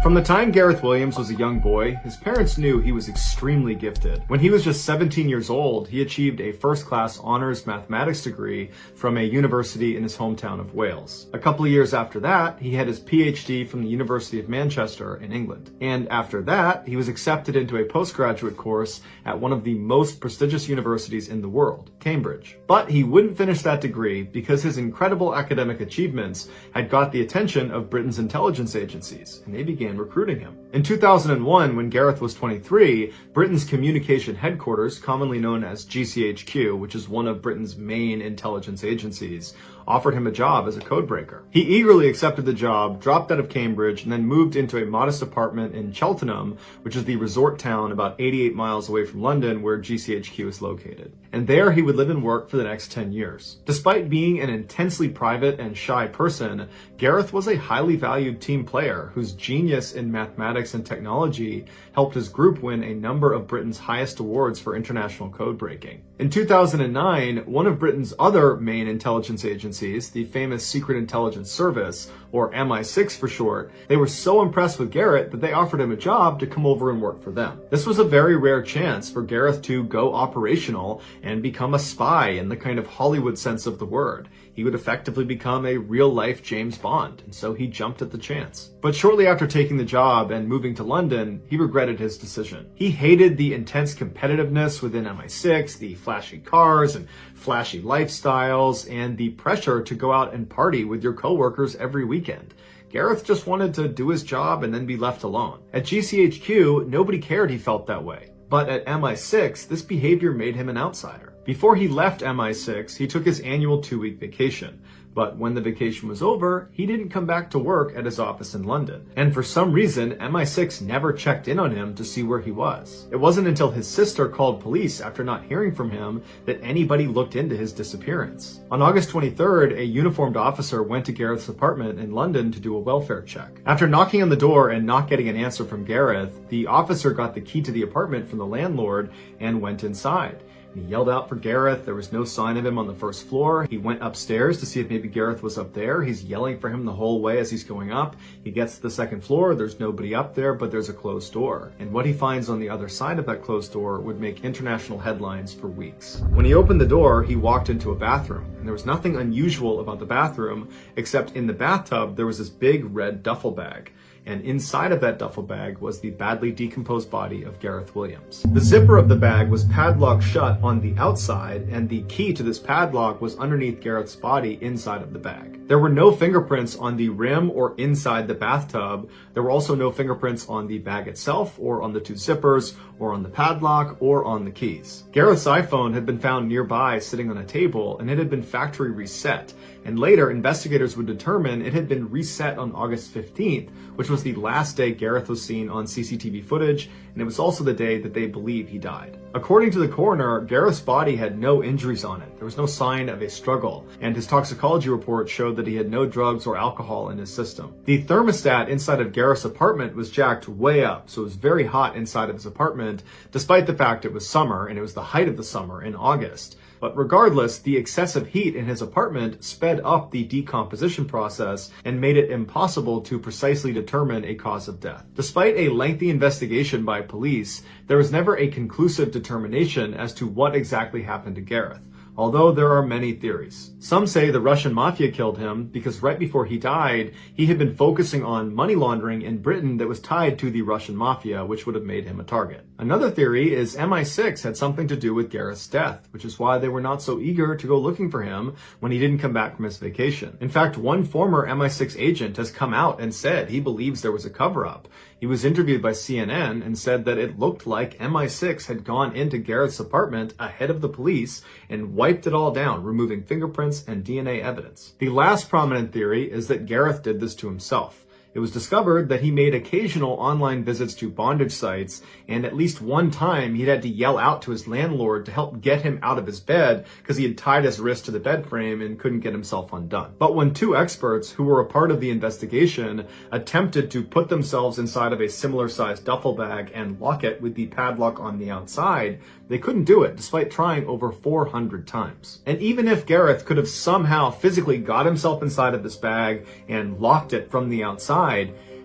Speaker 1: From the time Gareth Williams was a young boy, his parents knew he was extremely gifted. When he was just 17 years old, he achieved a first-class honors mathematics degree from a university in his hometown of Wales. A couple of years after that, he had his PhD from the University of Manchester in England. And after that, he was accepted into a postgraduate course at one of the most prestigious universities in the world, Cambridge. But he wouldn't finish that degree because his incredible academic achievements had got the attention of Britain's intelligence agencies, and they began recruiting him. In 2001, when Gareth was 23, Britain's communication headquarters, commonly known as GCHQ, which is one of Britain's main intelligence agencies, offered him a job as a codebreaker. He eagerly accepted the job, dropped out of Cambridge, and then moved into a modest apartment in Cheltenham, which is the resort town about 88 miles away from London, where GCHQ is located. And there he would live and work for the next 10 years. Despite being an intensely private and shy person, Gareth was a highly valued team player whose genius in mathematics and technology helped his group win a number of Britain's highest awards for international code breaking. In 2009, one of Britain's other main intelligence agencies, the famous Secret Intelligence Service, or MI6 for short, they were so impressed with Gareth that they offered him a job to come over and work for them. This was a very rare chance for Gareth to go operational and become a spy in the kind of Hollywood sense of the word. He would effectively become a real-life James Bond, and so he jumped at the chance. But shortly after taking the job and moving to London, he regretted his decision. He hated the intense competitiveness within MI6, the flashy cars and flashy lifestyles, and the pressure to go out and party with your coworkers every weekend. Gareth just wanted to do his job and then be left alone. At GCHQ, nobody cared he felt that way. But at MI6, this behavior made him an outsider. Before he left MI6, he took his annual 2-week vacation. But when the vacation was over, he didn't come back to work at his office in London. And for some reason, MI6 never checked in on him to see where he was. It wasn't until his sister called police after not hearing from him that anybody looked into his disappearance. On August 23rd, a uniformed officer went to Gareth's apartment in London to do a welfare check. After knocking on the door and not getting an answer from Gareth, the officer got the key to the apartment from the landlord and went inside. He yelled out for Gareth. There was no sign of him on the first floor. He went upstairs to see if maybe Gareth was up there. He's yelling for him the whole way as he's going up. He gets to the second floor. There's nobody up there, but there's a closed door. And what he finds on the other side of that closed door would make international headlines for weeks. When he opened the door, he walked into a bathroom. And there was nothing unusual about the bathroom, except in the bathtub, there was this big red duffel bag. And inside of that duffel bag was the badly decomposed body of Gareth Williams. The zipper of the bag was padlocked shut on the outside, and the key to this padlock was underneath Gareth's body inside of the bag. There were no fingerprints on the rim or inside the bathtub. There were also no fingerprints on the bag itself, or on the two zippers, or on the padlock, or on the keys. Gareth's iPhone had been found nearby sitting on a table, and it had been factory reset. And later, investigators would determine it had been reset on August 15th, which was the last day Gareth was seen on CCTV footage, and it was also the day that they believe he died. According to the coroner, Gareth's body had no injuries on it. There was no sign of a struggle, and his toxicology report showed that he had no drugs or alcohol in his system. The thermostat inside of Gareth's apartment was jacked way up, so it was very hot inside of his apartment, despite the fact it was summer, and it was the height of the summer in August. But regardless, the excessive heat in his apartment sped up the decomposition process and made it impossible to precisely determine a cause of death. Despite a lengthy investigation by police, there was never a conclusive determination as to what exactly happened to Gareth, although there are many theories. Some say the Russian mafia killed him because right before he died, he had been focusing on money laundering in Britain that was tied to the Russian mafia, which would have made him a target. Another theory is MI6 had something to do with Gareth's death, which is why they were not so eager to go looking for him when he didn't come back from his vacation. In fact, one former MI6 agent has come out and said he believes there was a cover-up. He was interviewed by CNN and said that it looked like MI6 had gone into Gareth's apartment ahead of the police and wiped it all down, removing fingerprints and DNA evidence. The last prominent theory is that Gareth did this to himself. It was discovered that he made occasional online visits to bondage sites, and at least one time he'd had to yell out to his landlord to help get him out of his bed because he had tied his wrist to the bed frame and couldn't get himself undone. But when two experts who were a part of the investigation attempted to put themselves inside of a similar sized duffel bag and lock it with the padlock on the outside, they couldn't do it despite trying over 400 times. And even if Gareth could have somehow physically got himself inside of this bag and locked it from the outside,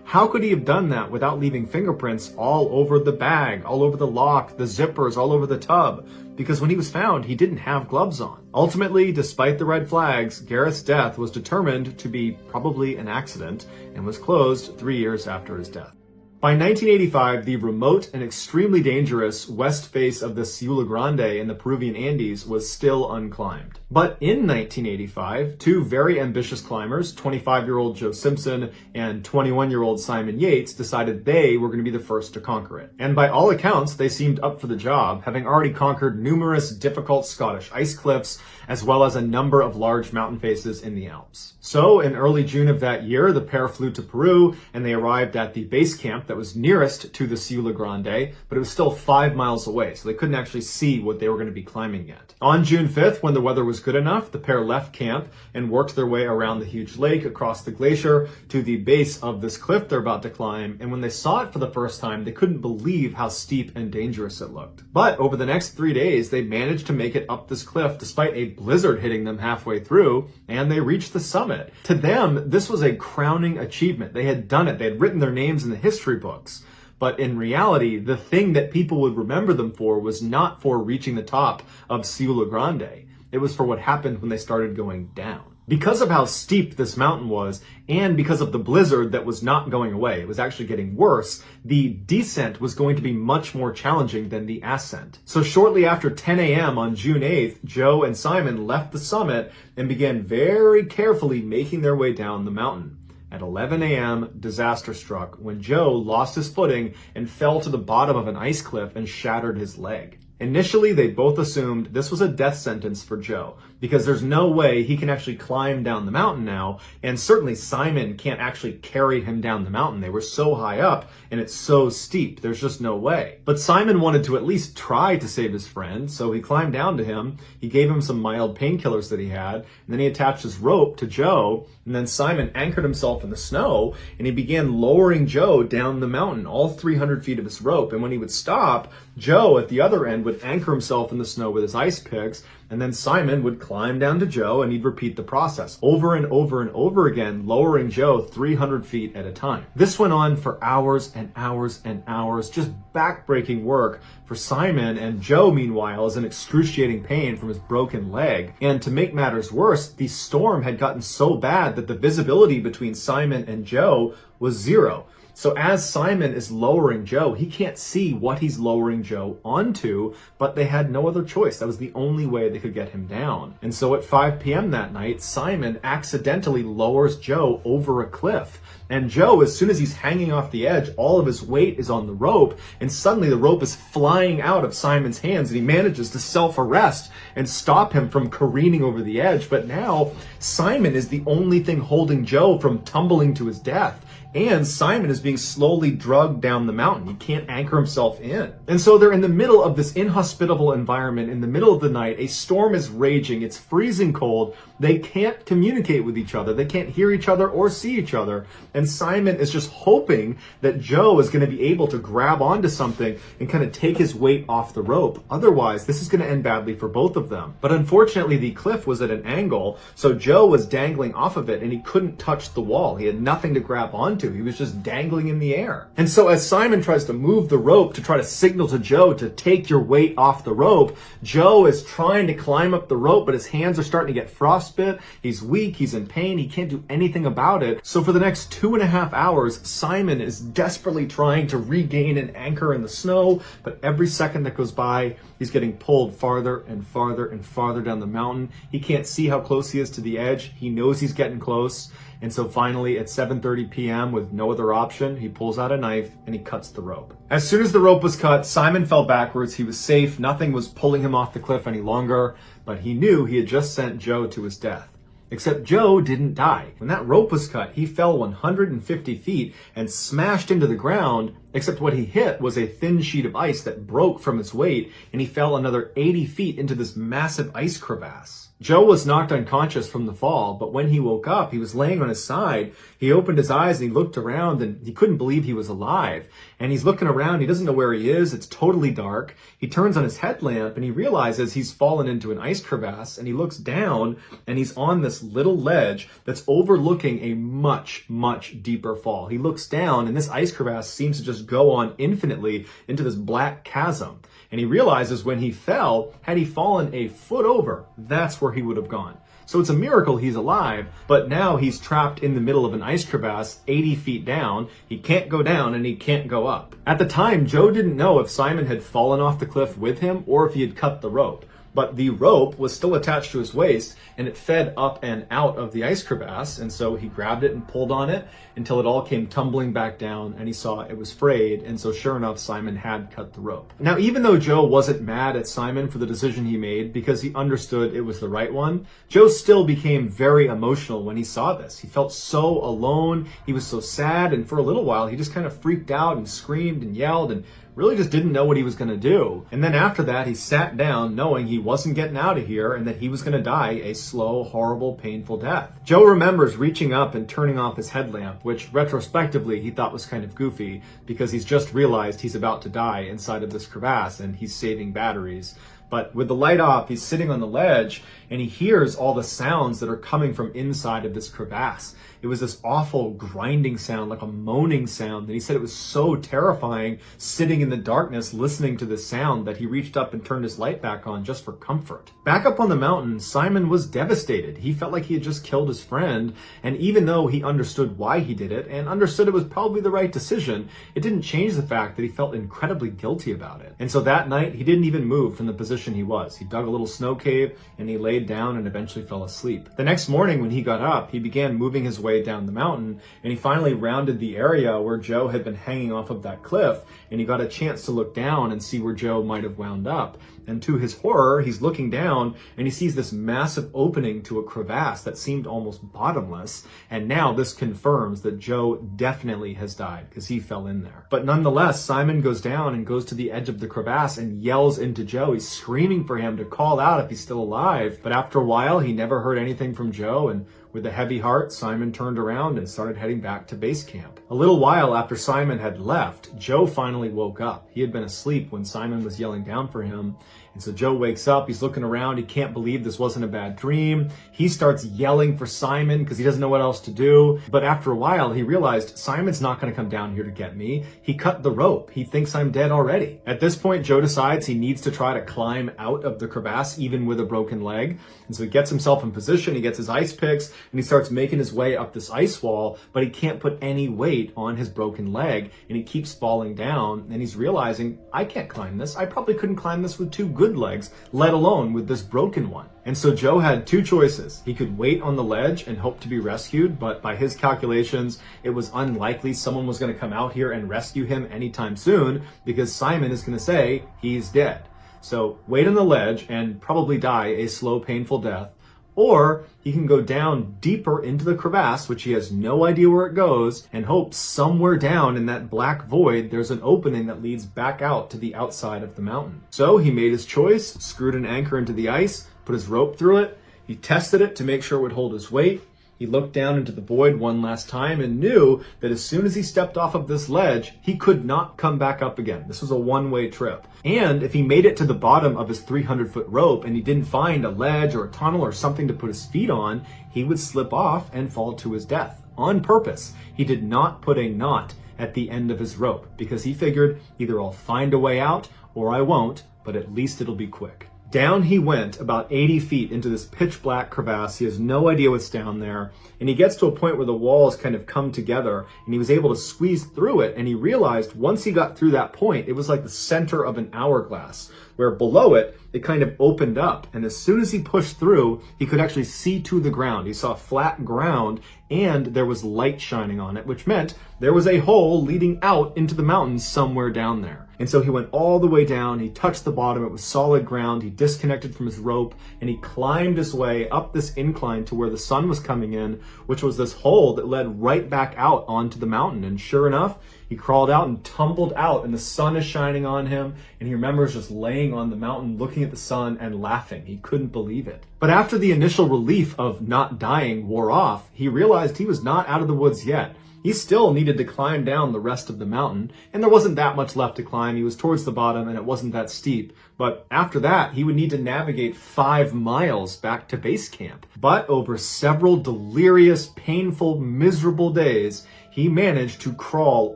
Speaker 1: how could he have done that without leaving fingerprints all over the bag, all over the lock, the zippers, all over the tub? Because when he was found, he didn't have gloves on. Ultimately, despite the red flags, Gareth's death was determined to be probably an accident and was closed 3 years after his death. By 1985, the remote and extremely dangerous west face of the Ciula Grande in the Peruvian Andes was still unclimbed. But in 1985, two very ambitious climbers, 25-year-old Joe Simpson and 21-year-old Simon Yates, decided they were going to be the first to conquer it. And by all accounts, they seemed up for the job, having already conquered numerous difficult Scottish ice cliffs, as well as a number of large mountain faces in the Alps. So, in early June of that year, the pair flew to Peru, and they arrived at the base camp that was nearest to the Ciula Grande, but it was still 5 miles away, so they couldn't actually see what they were going to be climbing yet. On June 5th, when the weather was good enough, the pair left camp and worked their way around the huge lake, across the glacier, to the base of this cliff they're about to climb, and when they saw it for the first time, they couldn't believe how steep and dangerous it looked. But over the next 3 days, they managed to make it up this cliff despite a blizzard hitting them halfway through, and they reached the summit. To them, this was a crowning achievement. They had done it. They had written their names in the history books. But in reality, the thing that people would remember them for was not for reaching the top of Ciula Grande. It was for what happened when they started going down. Because of how steep this mountain was, and because of the blizzard that was not going away, it was actually getting worse, the descent was going to be much more challenging than the ascent. So shortly after 10 a.m. on June 8th, Joe and Simon left the summit and began very carefully making their way down the mountain. At 11 a.m., disaster struck when Joe lost his footing and fell to the bottom of an ice cliff and shattered his leg. Initially, they both assumed this was a death sentence for Joe, because there's no way he can actually climb down the mountain now, and certainly Simon can't actually carry him down the mountain. They were so high up, and it's so steep, there's just no way. But Simon wanted to at least try to save his friend, so he climbed down to him, he gave him some mild painkillers that he had, and then he attached his rope to Joe, and then Simon anchored himself in the snow, and he began lowering Joe down the mountain, all 300 feet of his rope, and when he would stop, Joe at the other end would anchor himself in the snow with his ice picks, and then Simon would climb down to Joe and he'd repeat the process over and over and over again, lowering Joe 300 feet at a time. This went on for hours and hours and hours, just backbreaking work for Simon, and Joe, meanwhile, is in excruciating pain from his broken leg. And to make matters worse, the storm had gotten so bad that the visibility between Simon and Joe was zero. So as Simon is lowering Joe, he can't see what he's lowering Joe onto, but they had no other choice. That was the only way they could get him down. And so at 5 p.m. that night, Simon accidentally lowers Joe over a cliff. And Joe, as soon as he's hanging off the edge, all of his weight is on the rope, and suddenly the rope is flying out of Simon's hands, and he manages to self-arrest and stop him from careening over the edge. But now, Simon is the only thing holding Joe from tumbling to his death. and Simon is being slowly drugged down the mountain. He can't anchor himself in. And so they're in the middle of this inhospitable environment in the middle of the night. A storm is raging. It's freezing cold. They can't communicate with each other. They can't hear each other or see each other. And Simon is just hoping that Joe is going to be able to grab onto something and kind of take his weight off the rope. Otherwise, this is going to end badly for both of them. But unfortunately, the cliff was at an angle, so Joe was dangling off of it and he couldn't touch the wall. He had nothing to grab onto. He was just dangling in the air. And so as Simon tries to move the rope to try to signal to Joe to take your weight off the rope, Joe is trying to climb up the rope, but his hands are starting to get frostbit. He's weak. He's in pain. He can't do anything about it. So for the next 2.5 hours, Simon is desperately trying to regain an anchor in the snow, but every second that goes by, he's getting pulled farther and farther and farther down the mountain. He can't see how close he is to the edge. He knows he's getting close. And so finally at 7:30 p.m. with no other option, he pulls out a knife and he cuts the rope. As soon as the rope was cut, Simon fell backwards. He was safe. Nothing was pulling him off the cliff any longer, but he knew he had just sent Joe to his death. Except Joe didn't die. When that rope was cut, he fell 150 feet and smashed into the ground, except what he hit was a thin sheet of ice that broke from its weight, and he fell another 80 feet into this massive ice crevasse. Joe was knocked unconscious from the fall, but when he woke up, he was laying on his side. He opened his eyes and he looked around and he couldn't believe he was alive. And he's looking around. He doesn't know where he is. It's totally dark. He turns on his headlamp and he realizes he's fallen into an ice crevasse, and he looks down and he's on this little ledge that's overlooking a much, much deeper fall. He looks down and this ice crevasse seems to just go on infinitely into this black chasm. And he realizes when he fell, had he fallen a foot over, that's where he would have gone. So it's a miracle he's alive, but now he's trapped in the middle of an ice crevasse 80 feet down. He can't go down and he can't go up. At the time, Joe didn't know if Simon had fallen off the cliff with him or if he had cut the rope. But the rope was still attached to his waist and it fed up and out of the ice crevasse. And so he grabbed it and pulled on it until it all came tumbling back down and he saw it was frayed. And so sure enough, Simon had cut the rope. Now, even though Joe wasn't mad at Simon for the decision he made because he understood it was the right one, Joe still became very emotional when he saw this. He felt so alone. He was so sad. And for a little while, he just kind of freaked out and screamed and yelled and really just didn't know what he was going to do. And then after that, he sat down knowing he wasn't getting out of here and that he was going to die a slow, horrible, painful death. Joe remembers reaching up and turning off his headlamp, which retrospectively he thought was kind of goofy because he's just realized he's about to die inside of this crevasse and he's saving batteries. But with the light off, he's sitting on the ledge and he hears all the sounds that are coming from inside of this crevasse. It was this awful grinding sound, like a moaning sound. And he said it was so terrifying sitting in the darkness listening to this sound that he reached up and turned his light back on just for comfort. Back up on the mountain, Simon was devastated. He felt like he had just killed his friend. And even though he understood why he did it and understood it was probably the right decision, it didn't change the fact that he felt incredibly guilty about it. And so that night, he didn't even move from the position he was. He dug a little snow cave and he laid down and eventually fell asleep. The next morning when he got up, he began moving his way down the mountain and he finally rounded the area where Joe had been hanging off of that cliff, and he got a chance to look down and see where Joe might have wound up. And to his horror, he's looking down and he sees this massive opening to a crevasse that seemed almost bottomless. And now this confirms that Joe definitely has died because he fell in there. But nonetheless, Simon goes down and goes to the edge of the crevasse and yells into Joe. He's screaming for him to call out if he's still alive. But after a while, he never heard anything from Joe, and with a heavy heart, Simon turned around and started heading back to base camp. A little while after Simon had left, Joe finally woke up. He had been asleep when Simon was yelling down for him. And so Joe wakes up, he's looking around, he can't believe this wasn't a bad dream. He starts yelling for Simon because he doesn't know what else to do. But after a while, he realized Simon's not going to come down here to get me. He cut the rope. He thinks I'm dead already. At this point, Joe decides he needs to try to climb out of the crevasse, even with a broken leg. And so he gets himself in position, he gets his ice picks, and he starts making his way up this ice wall, but he can't put any weight on his broken leg, and he keeps falling down, and he's realizing, I can't climb this. I probably couldn't climb this with two good legs, let alone with this broken one. And so Joe had two choices. He could wait on the ledge and hope to be rescued, but by his calculations, it was unlikely someone was going to come out here and rescue him anytime soon because Simon is going to say he's dead. So wait on the ledge and probably die a slow, painful death, Or he can go down deeper into the crevasse, which he has no idea where it goes, and hope somewhere down in that black void there's an opening that leads back out to the outside of the mountain. So he made his choice, screwed an anchor into the ice, put his rope through it. He tested it to make sure it would hold his weight. He looked down into the void one last time and knew that as soon as he stepped off of this ledge, he could not come back up again. This was a one-way trip. And if he made it to the bottom of his 300-foot rope and he didn't find a ledge or a tunnel or something to put his feet on, he would slip off and fall to his death on purpose. He did not put a knot at the end of his rope because he figured either I'll find a way out or I won't, but at least it'll be quick. Down he went about 80 feet into this pitch black crevasse. He has no idea what's down there. And he gets to a point where the walls kind of come together and he was able to squeeze through it. And he realized once he got through that point, it was like the center of an hourglass where below it, it kind of opened up. And as soon as he pushed through, he could actually see to the ground. He saw flat ground and there was light shining on it, which meant there was a hole leading out into the mountains somewhere down there. And so he went all the way down, he touched the bottom, it was solid ground, he disconnected from his rope, and he climbed his way up this incline to where the sun was coming in, which was this hole that led right back out onto the mountain. And sure enough, he crawled out and tumbled out, and the sun is shining on him, and he remembers just laying on the mountain, looking at the sun and laughing. He couldn't believe it. But after the initial relief of not dying wore off, he realized he was not out of the woods yet. He still needed to climb down the rest of the mountain, and there wasn't that much left to climb. He was towards the bottom, and it wasn't that steep. But after that, he would need to navigate 5 miles back to base camp. But over several delirious, painful, miserable days, he managed to crawl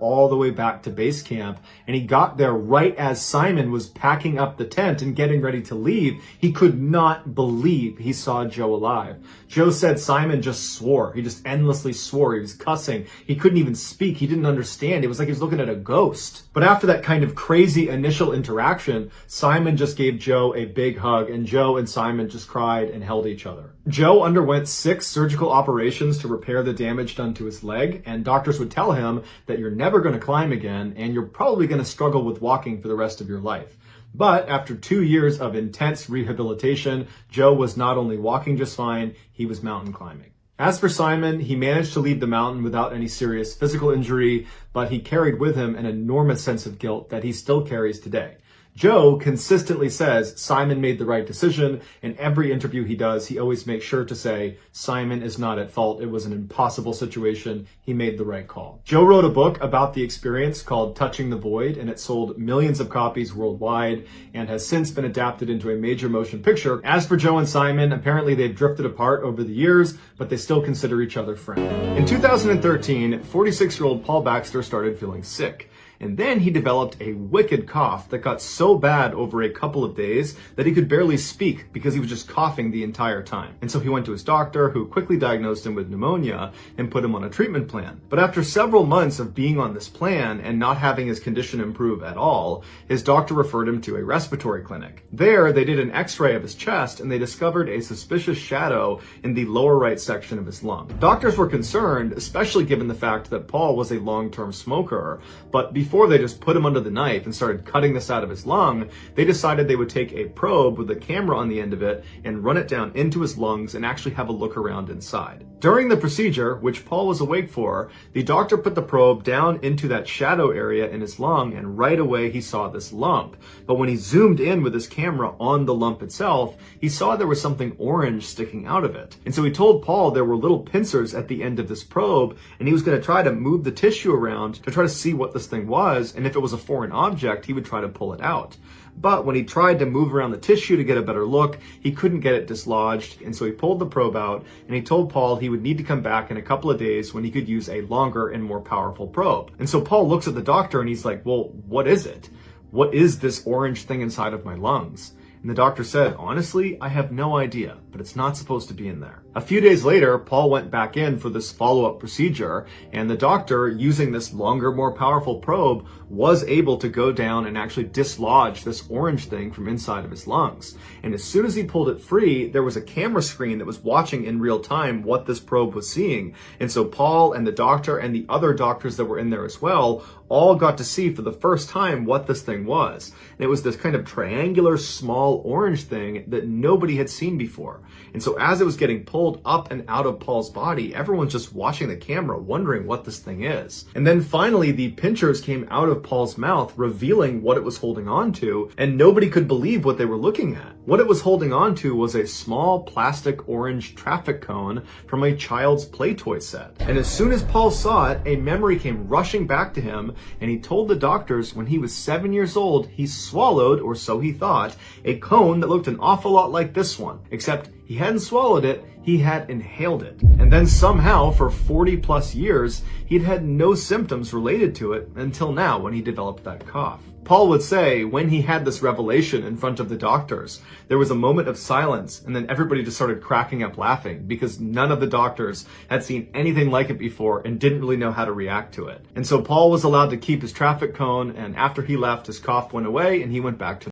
Speaker 1: all the way back to base camp, and he got there right as Simon was packing up the tent and getting ready to leave. He could not believe he saw Joe alive. Joe said Simon just swore. He just endlessly swore. He was cussing. He couldn't even speak. He didn't understand. It was like he was looking at a ghost. But after that kind of crazy initial interaction, Simon just gave Joe a big hug, and Joe and Simon just cried and held each other. Joe underwent 6 surgical operations to repair the damage done to his leg, and doctors would tell him that you're never going to climb again and you're probably going to struggle with walking for the rest of your life. But after 2 years of intense rehabilitation, Joe was not only walking just fine, he was mountain climbing. As for Simon, he managed to leave the mountain without any serious physical injury, but he carried with him an enormous sense of guilt that he still carries today. Joe consistently says Simon made the right decision. In every interview he does, he always makes sure to say, Simon is not at fault. It was an impossible situation. He made the right call. Joe wrote a book about the experience called Touching the Void, and it sold millions of copies worldwide and has since been adapted into a major motion picture. As for Joe and Simon, apparently they've drifted apart over the years, but they still consider each other friends. In 2013, 46-year-old Paul Baxter started feeling sick. And then he developed a wicked cough that got so bad over a couple of days that he could barely speak because he was just coughing the entire time. And so he went to his doctor, who quickly diagnosed him with pneumonia and put him on a treatment plan. But after several months of being on this plan and not having his condition improve at all, his doctor referred him to a respiratory clinic. There, they did an x-ray of his chest and they discovered a suspicious shadow in the lower right section of his lung. Doctors were concerned, especially given the fact that Paul was a long-term smoker, but before they just put him under the knife and started cutting this out of his lung, they decided they would take a probe with a camera on the end of it and run it down into his lungs and actually have a look around inside. During the procedure, which Paul was awake for, the doctor put the probe down into that shadow area in his lung, and right away he saw this lump. But when he zoomed in with his camera on the lump itself, he saw there was something orange sticking out of it. And so he told Paul there were little pincers at the end of this probe, and he was going to try to move the tissue around to try to see what this thing was, and if it was a foreign object, he would try to pull it out. But when he tried to move around the tissue to get a better look, he couldn't get it dislodged, and so he pulled the probe out, and he told Paul he would need to come back in a couple of days when he could use a longer and more powerful probe. And so Paul looks at the doctor and he's like, well, what is it? What is this orange thing inside of my lungs? And the doctor said, honestly, I have no idea, but it's not supposed to be in there. A few days later, Paul went back in for this follow-up procedure, and the doctor, using this longer, more powerful probe, was able to go down and actually dislodge this orange thing from inside of his lungs. And as soon as he pulled it free, there was a camera screen that was watching in real time what this probe was seeing. And so Paul and the doctor and the other doctors that were in there as well all got to see for the first time what this thing was. And it was this kind of triangular, small orange thing that nobody had seen before. And so as it was getting pulled up and out of Paul's body, everyone's just watching the camera, wondering what this thing is. And then finally, the pinchers came out of Paul's mouth, revealing what it was holding on to, and nobody could believe what they were looking at. What it was holding on to was a small plastic orange traffic cone from a child's play toy set. And as soon as Paul saw it, a memory came rushing back to him, and he told the doctors when he was 7 years old, he swallowed, or so he thought, a cone that looked an awful lot like this one, except he hadn't swallowed it, he had inhaled it. And then somehow, for 40 plus years, he'd had no symptoms related to it until now when he developed that cough. Paul would say when he had this revelation in front of the doctors, there was a moment of silence, and then everybody just started cracking up laughing because none of the doctors had seen anything like it before and didn't really know how to react to it. And so Paul was allowed to keep his traffic cone, and after he left, his cough went away and he went back to